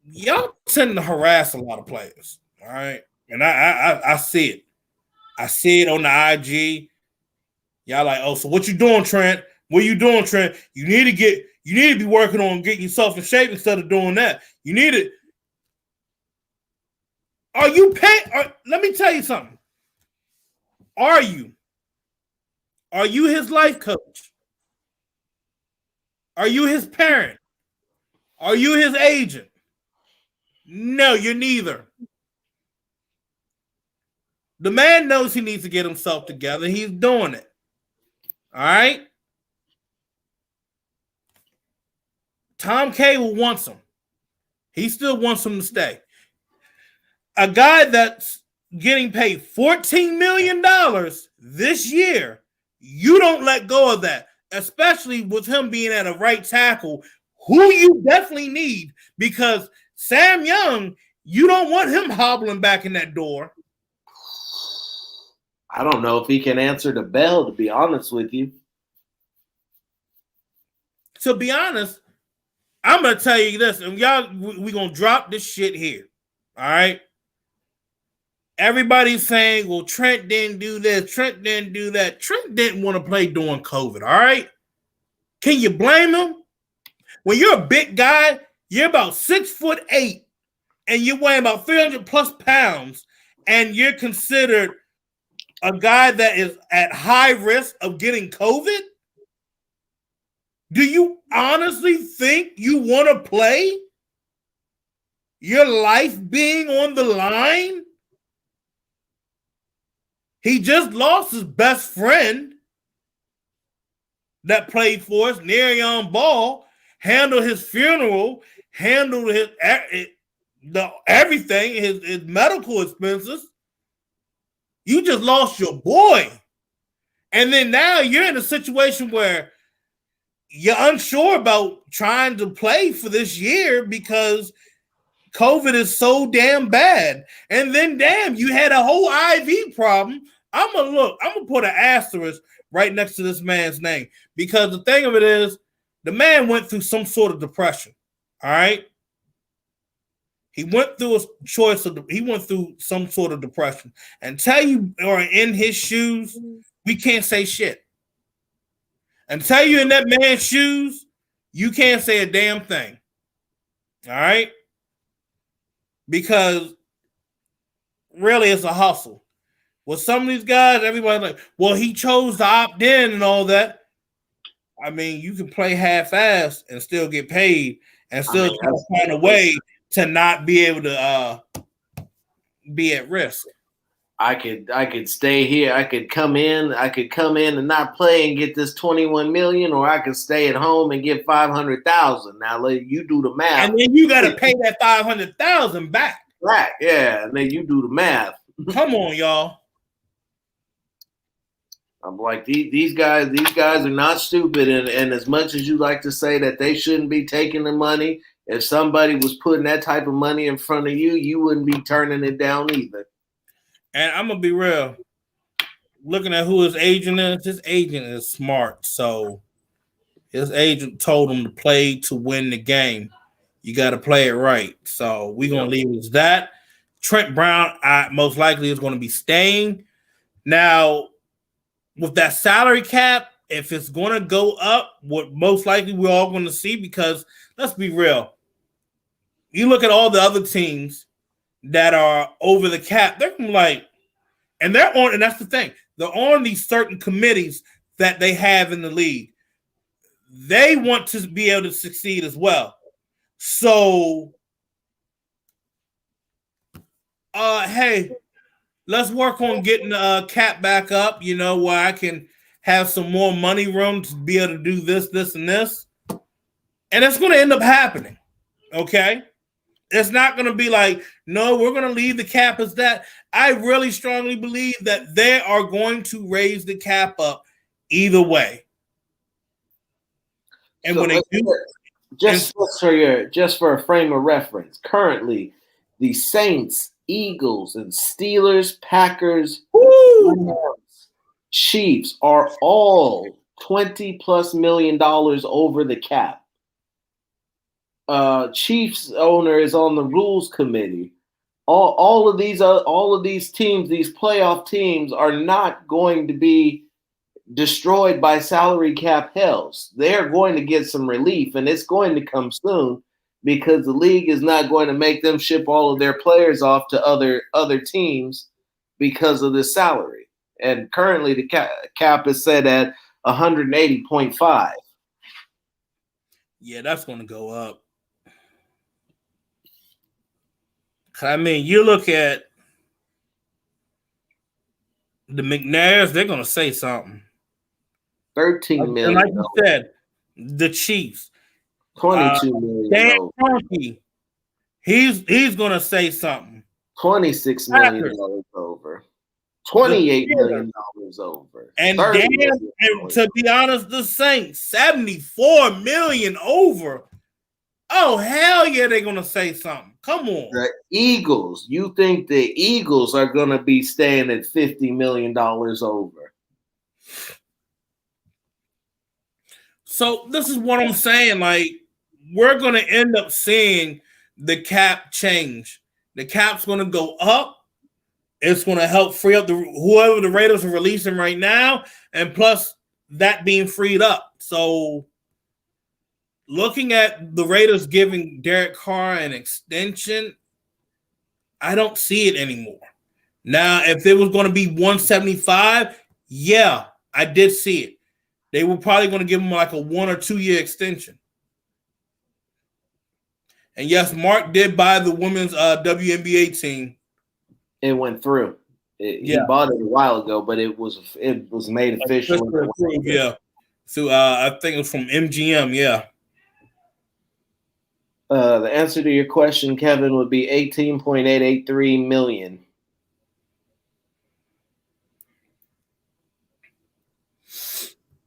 Y'all tend to harass a lot of players, all right? And I see it. I see it on the IG. Y'all like, oh, so what you doing, Trent? What are you doing, Trent? You need to be working on getting yourself in shape instead of doing that. You need it. Are you paying? Let me tell you something. Are you his life coach? Are you his parent? Are you his agent? No, you're neither. The man knows he needs to get himself together. He's doing it. All right? Tom Cable wants him. He still wants him to stay. A guy that's getting paid $14 million this year, you don't let go of that, especially with him being at a right tackle, who you definitely need, because Sam Young, you don't want him hobbling back in that door. I don't know if he can answer the bell, to be honest with you. To be honest, I'm going to tell you this, and y'all, we're going to drop this shit here, all right? Everybody's saying, well, Trent didn't do this, Trent didn't do that. Trent didn't want to play during COVID, all right? Can you blame him? When you're a big guy, you're about 6'8", and you're weighing about 300 plus pounds, and you're considered a guy that is at high risk of getting COVID? Do you honestly think you want to play? Your life being on the line? He just lost his best friend that played for us, Nerion Ball, handle his funeral, handle his everything, his medical expenses. You just lost your boy. And then now you're in a situation where you're unsure about trying to play for this year because COVID is so damn bad. And then, damn, you had a whole IV problem. I'm going to put an asterisk right next to this man's name because the thing of it is, the man went through some sort of depression. All right. He went through some sort of depression. Until you are in his shoes, we can't say shit. Until you're in that man's shoes, you can't say a damn thing. All right? Because really it's a hustle. With some of these guys, everybody's like, well, he chose to opt in and all that. I mean, you can play half-assed and still get paid and still find a way to not be able to be at risk. I could stay here. I could come in and not play and get this $21 million, or I could stay at home and get $500,000. Now let you do the math. And then you got to pay that $500,000 back. Right, yeah. And then you do the math. Come on, y'all. I'm like, these guys are not stupid. And as much as you like to say that they shouldn't be taking the money, if somebody was putting that type of money in front of you, you wouldn't be turning it down either. And I'm going to be real. Looking at who his agent is smart. So his agent told him to play to win the game. You got to play it right. So we're going to leave it as that. Trent Brown most likely is going to be staying. Now, with that salary cap, if it's going to go up, what most likely we're all going to see, because let's be real. You look at all the other teams that are over the cap, they're like, and that's the thing. They're on these certain committees that they have in the league. They want to be able to succeed as well. So, hey, let's work on getting the cap back up, where I can have some more money room to be able to do this, and this. And it's going to end up happening, okay? It's not going to be like, no, we're going to leave the cap as that. I really strongly believe that they are going to raise the cap up either way. And so when they do, just for a frame of reference, currently the Saints, Eagles, and Steelers, Packers, Chiefs are all $20+ million over the cap. Chiefs owner is on the rules committee. All of these teams, these playoff teams, are not going to be destroyed by salary cap hells. They're going to get some relief, and it's going to come soon because the league is not going to make them ship all of their players off to other teams because of this salary. And currently, the cap is set at 180.5. Yeah, that's going to go up. I mean, you look at the McNairs, they're going to say something. $13 million. Like you said, the Chiefs. $22 million. Dan Kroenke, he's going to say something. $26 million over. $28 million over. And to be honest, the Saints, $74 million over. Oh, hell yeah, they're going to say something. Come on. The Eagles. You think the Eagles are going to be staying at $50 million over? So this is what I'm saying. Like, we're going to end up seeing the cap change. The cap's going to go up. It's going to help free up whoever the Raiders are releasing right now, and plus that being freed up. So looking at the Raiders giving Derek Carr an extension, I don't see it anymore. Now, if it was going to be 175, yeah, I did see it. They were probably going to give him like a 1 or 2 year extension. And yes, Mark did buy the women's WNBA team. It went through. He bought it a while ago, but it was made official. Yeah. So I think it was from MGM, yeah. The answer to your question, Kevin, would be 18.883 million.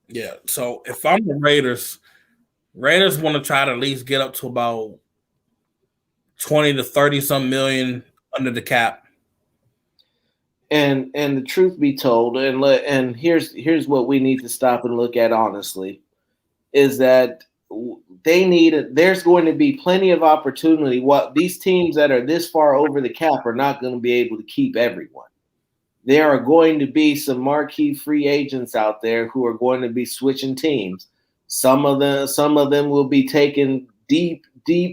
Yeah. So if I'm the Raiders want to try to at least get up to about 20 to 30 some million under the cap. And the truth be told, and here's what we need to stop and look at honestly, is that there's going to be plenty of opportunity. What these teams that are this far over the cap are not going to be able to keep everyone. There are going to be some marquee free agents out there who are going to be switching teams. Some of them will be taking deep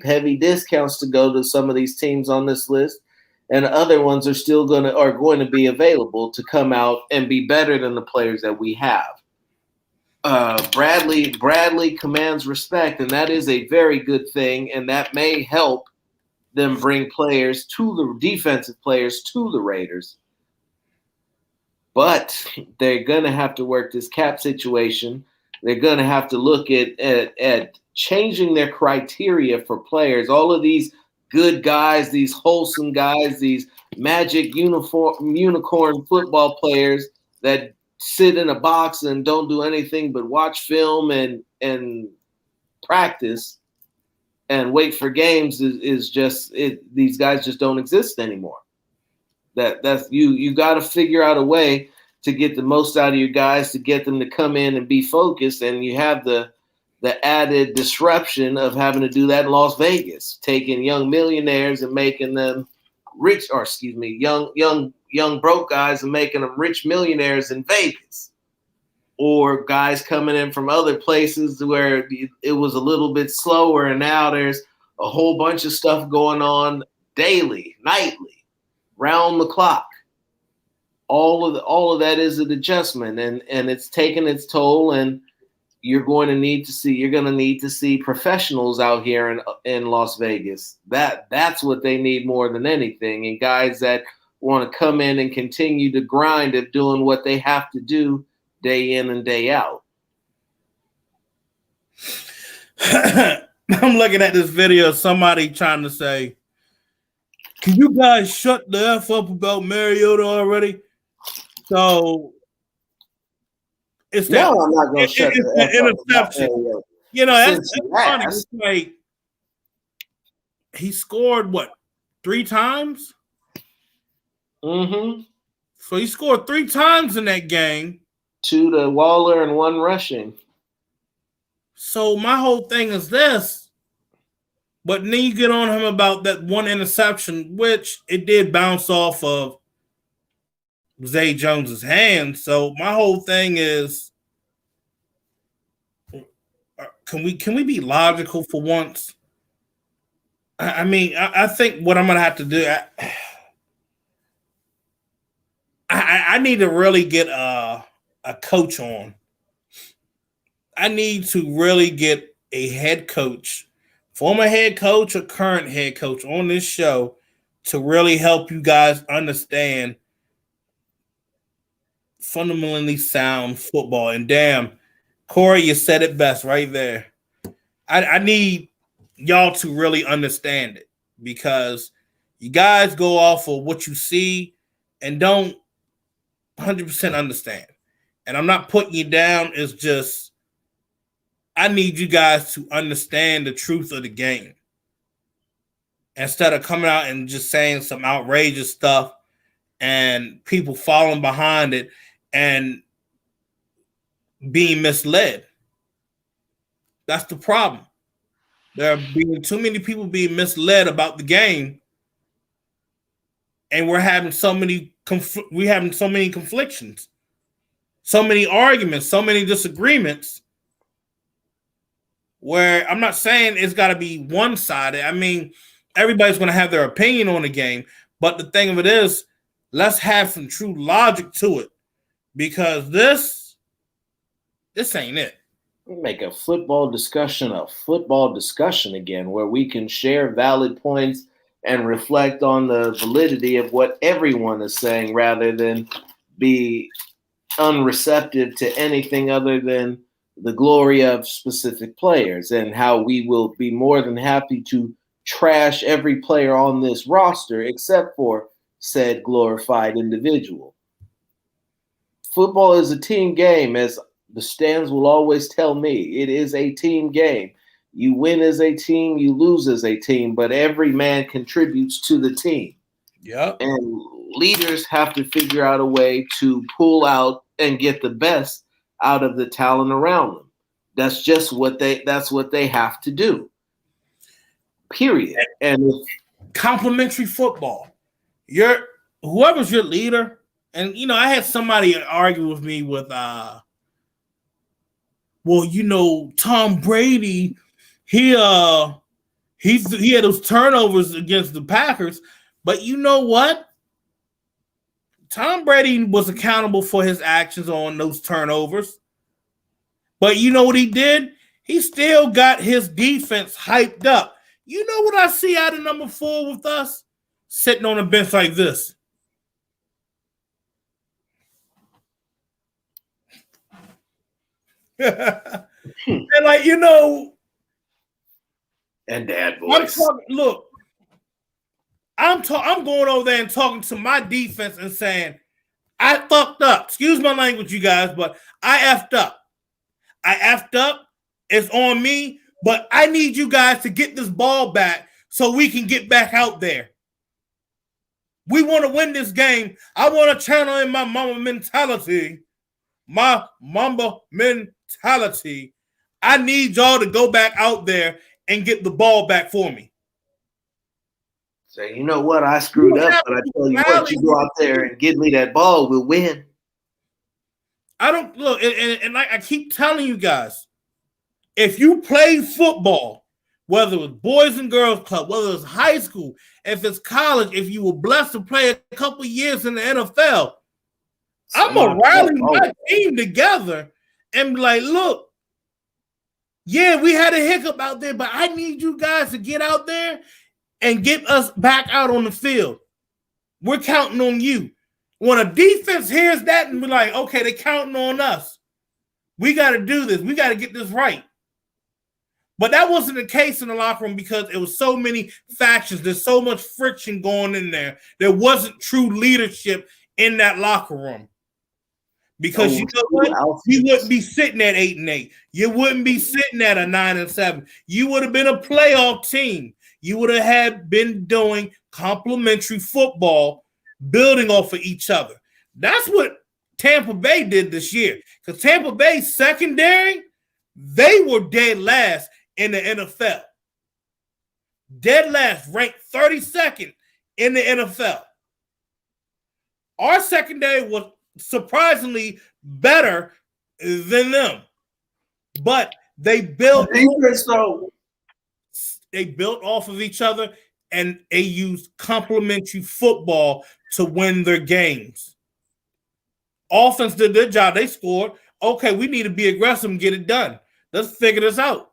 heavy discounts to go to some of these teams on this list, and other ones are going to be available to come out and be better than the players that we have. Bradley commands respect, and that is a very good thing, and that may help them bring players to the defensive players to the Raiders. But they're gonna have to work this cap situation. They're gonna have to look at changing their criteria for players. All of these good guys, these wholesome guys, these magic unicorn football players that sit in a box and don't do anything but watch film and practice and wait for games is just it. These guys just don't exist anymore. That's you got to figure out a way to get the most out of your guys, to get them to come in and be focused, and you have the added disruption of having to do that in Las Vegas, taking young millionaires and making them rich, or excuse me, young broke guys and making them rich millionaires in Vegas, or guys coming in from other places where it was a little bit slower, and now there's a whole bunch of stuff going on daily, nightly, round the clock. All of that is an adjustment, and it's taking its toll, and you're going to need to see professionals out here in Las Vegas. That's what they need more than anything, and guys that want to come in and continue to grind at doing what they have to do day in and day out. I'm looking at this video of somebody trying to say, can you guys shut the F up about Mariota already? So it's that. No, I'm not going to shut the F up. Interception. You know, that's funny. It's like he scored what, 3 times? Mm-hmm. So he scored 3 times in that game. 2 to Waller and 1 rushing. So my whole thing is this. But then you get on him about that 1 interception, which it did bounce off of Zay Jones's hand. So my whole thing is, can we be logical for once? I mean, I think what I'm gonna have to do, I need to really get a coach on. I need to really get a head coach, former head coach or current head coach on this show to really help you guys understand fundamentally sound football. And damn, Corey, you said it best right there. I need y'all to really understand it, because you guys go off of what you see and don't 100% understand. And I'm not putting you down. It's just I need you guys to understand the truth of the game instead of coming out and just saying some outrageous stuff and people falling behind it and being misled. That's the problem. There are being too many people being misled about the game, and we're having so many conflictions, so many arguments, so many disagreements. Where I'm not saying it's got to be one-sided. I mean, everybody's going to have their opinion on the game, but the thing of it is, let's have some true logic to it, because this ain't it. Make a football discussion again, where we can share valid points and reflect on the validity of what everyone is saying, rather than be unreceptive to anything other than the glory of specific players and how we will be more than happy to trash every player on this roster except for said glorified individual. Football is a team game, as the stands will always tell me. It is a team game. You win as a team, you lose as a team, but every man contributes to the team. Yep. And leaders have to figure out a way to pull out and get the best out of the talent around them. That's just what they have to do. Period. And complementary football. Whoever's your leader, and I had somebody argue with me with Tom Brady, he had those turnovers against the Packers, but you know what? Tom Brady was accountable for his actions on those turnovers. But you know what he did? He still got his defense hyped up. You know what I see out of number 4 with us? Sitting on a bench like this. And and dad voice. I'm going over there and talking to my defense and saying, I fucked up. Excuse my language, you guys, but I effed up. It's on me, but I need you guys to get this ball back so we can get back out there. We want to win this game. I want to channel in my Mamba mentality. I need y'all to go back out there and get the ball back for me. Say, you know what? I screwed up, but I tell you what, you go out there and get me that ball, we'll win. I don't look, and like I keep telling you guys, if you play football, whether it's boys and girls club, whether it's high school, if it's college, if you were blessed to play a couple years in the NFL, I'm gonna rally my team together and be like, look, yeah, we had a hiccup out there, but I need you guys to get out there and get us back out on the field. We're counting on you. When a defense hears that and be like, okay, they're counting on us. We got to do this. We got to get this right. But that wasn't the case in the locker room because it was so many factions. There's so much friction going in there. There wasn't true leadership in that locker room. Because you know what? You wouldn't be sitting at 8-8. You wouldn't be sitting at a 9-7. You would have been a playoff team. You would have been doing complementary football, building off of each other. That's what Tampa Bay did this year. Because Tampa Bay's secondary, they were dead last in the NFL. Dead last, ranked 32nd in the NFL. Our secondary was surprisingly better than them. But they built off of each other, and they used complementary football to win their games. Offense did their job. They scored. Okay, we need to be aggressive and get it done. Let's figure this out.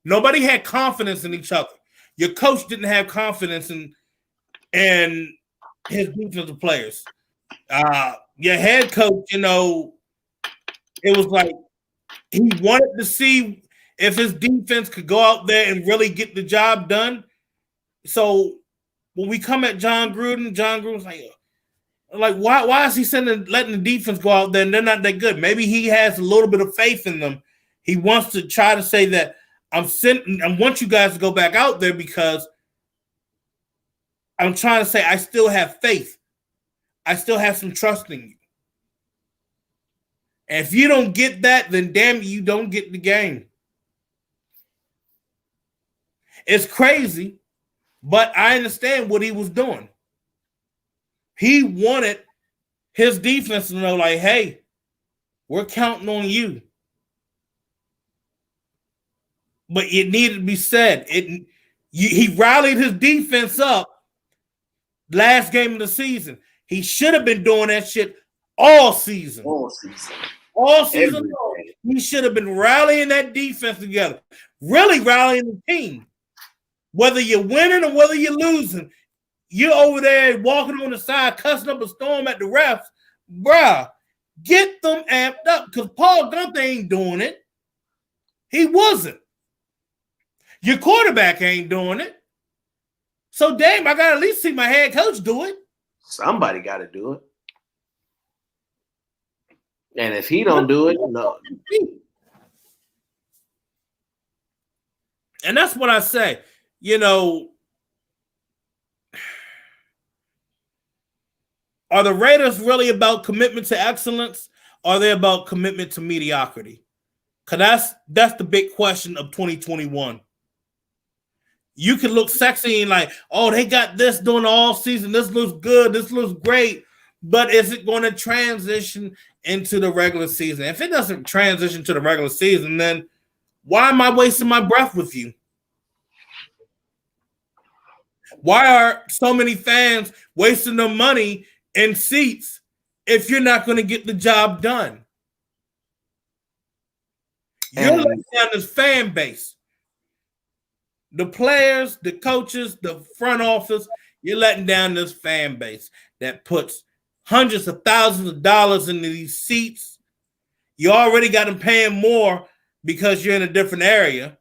Nobody had confidence in each other. Your coach didn't have confidence in his defensive players. Your head coach, it was like he wanted to see if his defense could go out there and really get the job done. So when we come at John Gruden's like why is he letting the defense go out there and they're not that good? Maybe he has a little bit of faith in them. He wants to try to say that I want you guys to go back out there because I'm trying to say I still have faith. I still have some trust in you. And if you don't get that, then damn you don't get the game. It's crazy, but I understand what he was doing. He wanted his defense to know, like, hey, we're counting on you. But it needed to be said. He rallied his defense up last game of the season. He should have been doing that shit all season. All season long. He should have been rallying that defense together. Really rallying the team. Whether you're winning or whether you're losing, you're over there walking on the side, cussing up a storm at the refs. Bruh, Get them amped up because Paul Gunther ain't doing it. He wasn't. Your quarterback ain't doing it. So, damn, I got to at least see my head coach do it. Somebody got to do it. And if he don't do it, no. And that's what I say. You know, are the Raiders really about commitment to excellence? Or are they about commitment to mediocrity? Because that's the big question of 2021. You can look sexy and like, oh, they got this doing all season. This looks good. This looks great. But is it going to transition into the regular season? If it doesn't transition to the regular season, then why am I wasting my breath with you? Why are so many fans wasting their money in seats if you're not going to get the job done? You're letting down this fan base. The players, the coaches, the front office, you're letting down this fan base that puts hundreds of thousands of dollars into these seats. You already got them paying more because you're in a different area.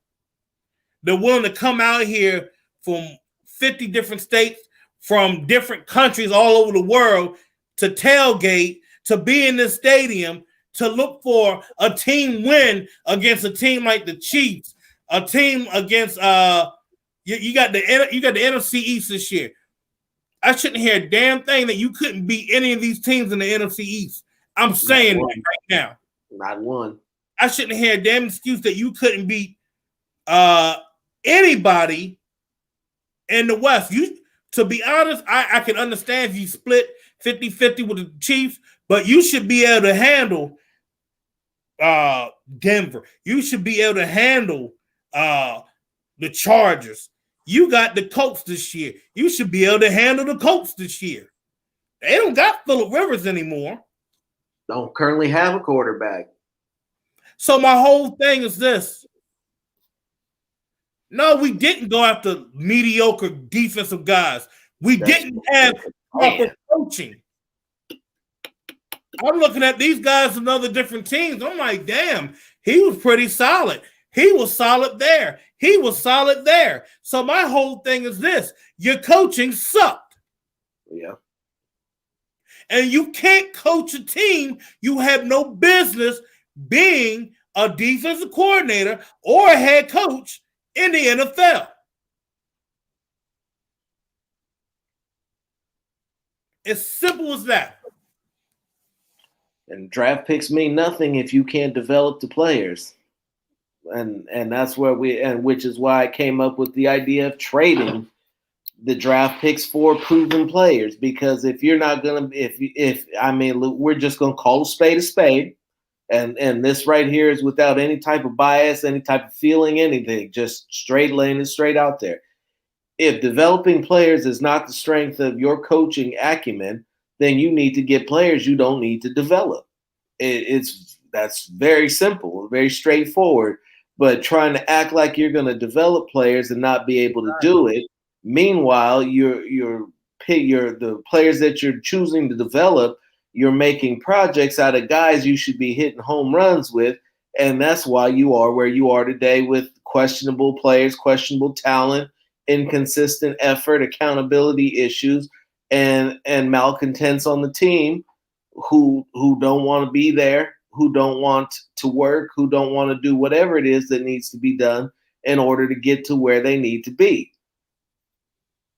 They're willing to come out here from 50 different states, from different countries all over the world to tailgate, to be in this stadium, to look for a team win against a team like the Chiefs, a team against you got the NFC East this year. I shouldn't hear a damn thing that you couldn't beat any of these teams in the NFC East. I'm saying that right now. Not one. I shouldn't hear a damn excuse that you couldn't beat anybody in the West. To be honest, I can understand if you split 50-50 with the Chiefs, but you should be able to handle Denver. You should be able to handle the Chargers. You got the Colts this year. You should be able to handle the Colts this year. They don't got Phillip Rivers anymore. Don't currently have a quarterback. So my whole thing is this. No, we didn't go after mediocre defensive guys. We didn't have proper coaching. I'm looking at these guys and other different teams. I'm like, damn, he was pretty solid. He was solid there. He was solid there. So my whole thing is this. Your coaching sucked. Yeah. And you can't coach a team. You have no business being a defensive coordinator or a head coach in the NFL. As simple as that. And draft picks mean nothing if you can't develop the players. And that's where which is why I came up with the idea of trading the draft picks for proven players. Because if you're not gonna, we're just gonna call a spade, and this right here is without any type of bias, any type of feeling, anything, just straight laying it straight out there. If developing players is not the strength of your coaching acumen, then you need to get players you don't need to develop. That's very simple, very straightforward. But trying to act like you're going to develop players and not be able to do it, meanwhile, the players that you're choosing to develop, you're making projects out of guys you should be hitting home runs with, and that's why you are where you are today with questionable players, questionable talent, inconsistent effort, accountability issues, and malcontents on the team who don't want to be there, who don't want to work, who don't want to do whatever it is that needs to be done in order to get to where they need to be.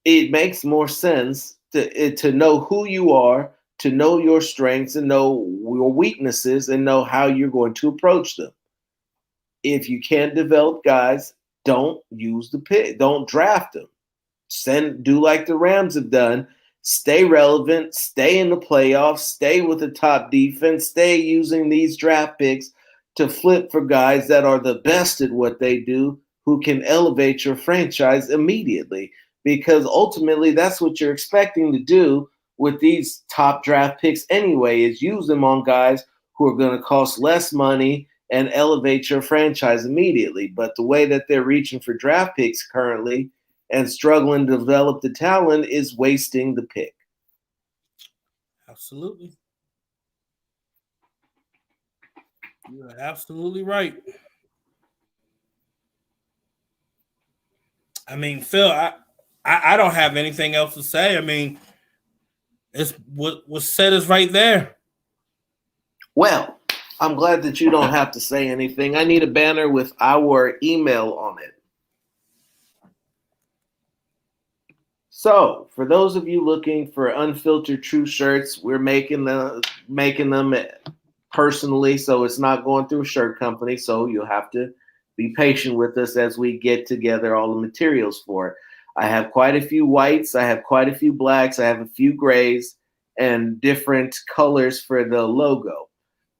It makes more sense to know who you are, to know your strengths and know your weaknesses and know how you're going to approach them. If you can't develop guys, don't use the pick. Don't draft them. Do like the Rams have done. Stay relevant, stay in the playoffs, stay with the top defense, stay using these draft picks to flip for guys that are the best at what they do, who can elevate your franchise immediately. Because ultimately, that's what you're expecting to do with these top draft picks anyway, is use them on guys who are going to cost less money and elevate your franchise immediately. But the way that they're reaching for draft picks currently and struggling to develop the talent is wasting the pick. Absolutely. You're absolutely right. I mean, Phil, I don't have anything else to say. I mean, it's what was said is right there. Well, I'm glad that you don't have to say anything. I need a banner with our email on it. So, for those of you looking for Unfiltered Truth shirts, we're making them personally, so it's not going through a shirt company. So you'll have to be patient with us as we get together all the materials for it. I have quite a few whites, I have quite a few blacks, I have a few grays, and different colors for the logo.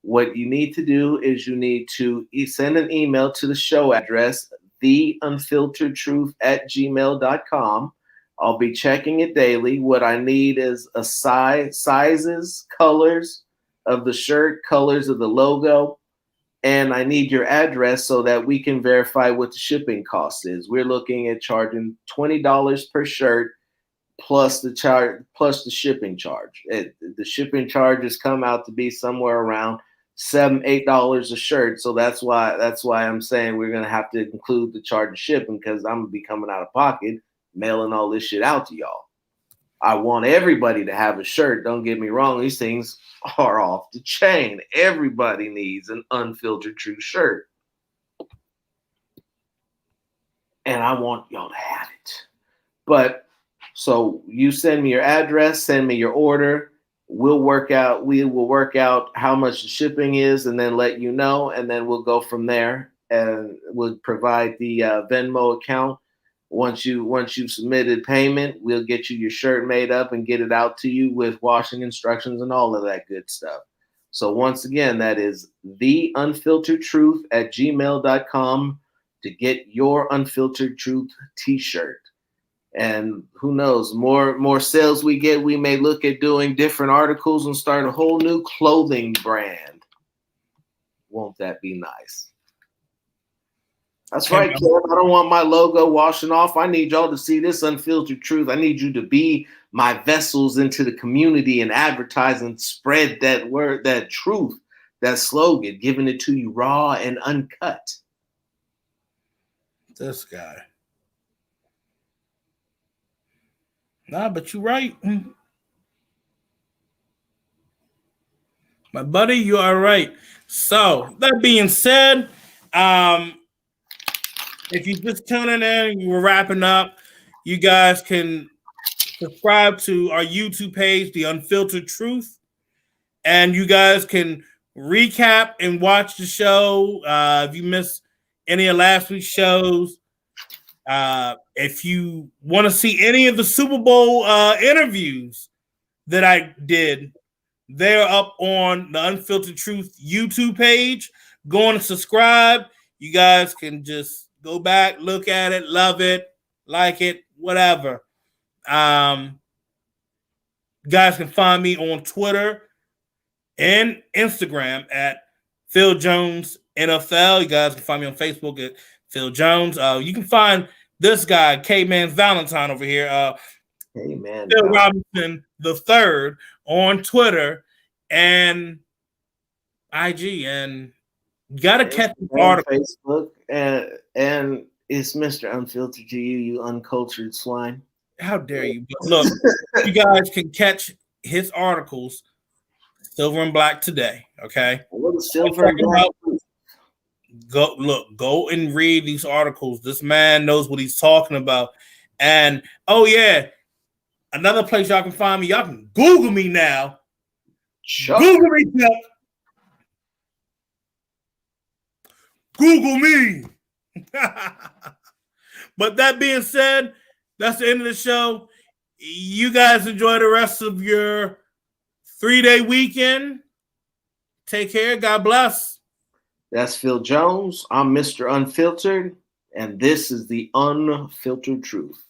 What you need to do is you need to send an email to the show address, theunfilteredtruth@gmail.com. I'll be checking it daily. What I need is a sizes, colors of the shirt, colors of the logo, and I need your address so that we can verify what the shipping cost is. We're looking at charging $20 per shirt plus the shipping charge. The shipping charges come out to be somewhere around $7-8 a shirt. So that's why I'm saying we're gonna have to include the charge of shipping, because I'm gonna be coming out of pocket mailing all this shit out to y'all. I want everybody to have a shirt. Don't get me wrong. These things are off the chain. Everybody needs an Unfiltered Truth shirt. And I want y'all to have it. But so you send me your address, send me your order. We will work out how much the shipping is and then let you know. And then we'll go from there, and we'll provide the Venmo account. Once you've submitted payment, we'll get you your shirt made up and get it out to you with washing instructions and all of that good stuff. So once again, that is theunfilteredtruth@gmail.com to get your Unfiltered Truth t-shirt. And who knows, more sales we get, we may look at doing different articles and start a whole new clothing brand. Won't that be nice? That's right, Kev. I don't want my logo washing off. I need y'all to see this Unfiltered Truth. I need you to be my vessels into the community and advertise and spread that word, that truth, that slogan, giving it to you raw and uncut. This guy. Nah, but you're right. My buddy, you are right. So, that being said, if you just tuning in, you were wrapping up, you guys can subscribe to our YouTube page, The Unfiltered Truth, and you guys can recap and watch the show. If you missed any of last week's shows, if you want to see any of the Super Bowl interviews that I did, they're up on the Unfiltered Truth YouTube page. Go on and subscribe. You guys can just go back, look at it, love it, like it, whatever. You guys can find me on Twitter and Instagram at Phil Jones NFL. You guys can find me on Facebook at Phil Jones. You can find this guy, K-Man's Valentine, over here. Amen. Phil Robinson the Third on Twitter and IG, and you gotta catch the article. Facebook and it's Mr. Unfiltered to you, you uncultured swine. How dare you? But look, you guys can catch his articles, Silver and Black Today. Okay, what is Silver and Black? Go and read these articles. This man knows what he's talking about. And oh yeah, another place y'all can find me. Y'all can Google me now. Chuck. Google me, Chuck. Google me. But that being said, that's the end of the show. You guys enjoy the rest of your 3-day weekend. Take care. God bless. That's Phil Jones. I'm Mr. Unfiltered, and this is the Unfiltered Truth.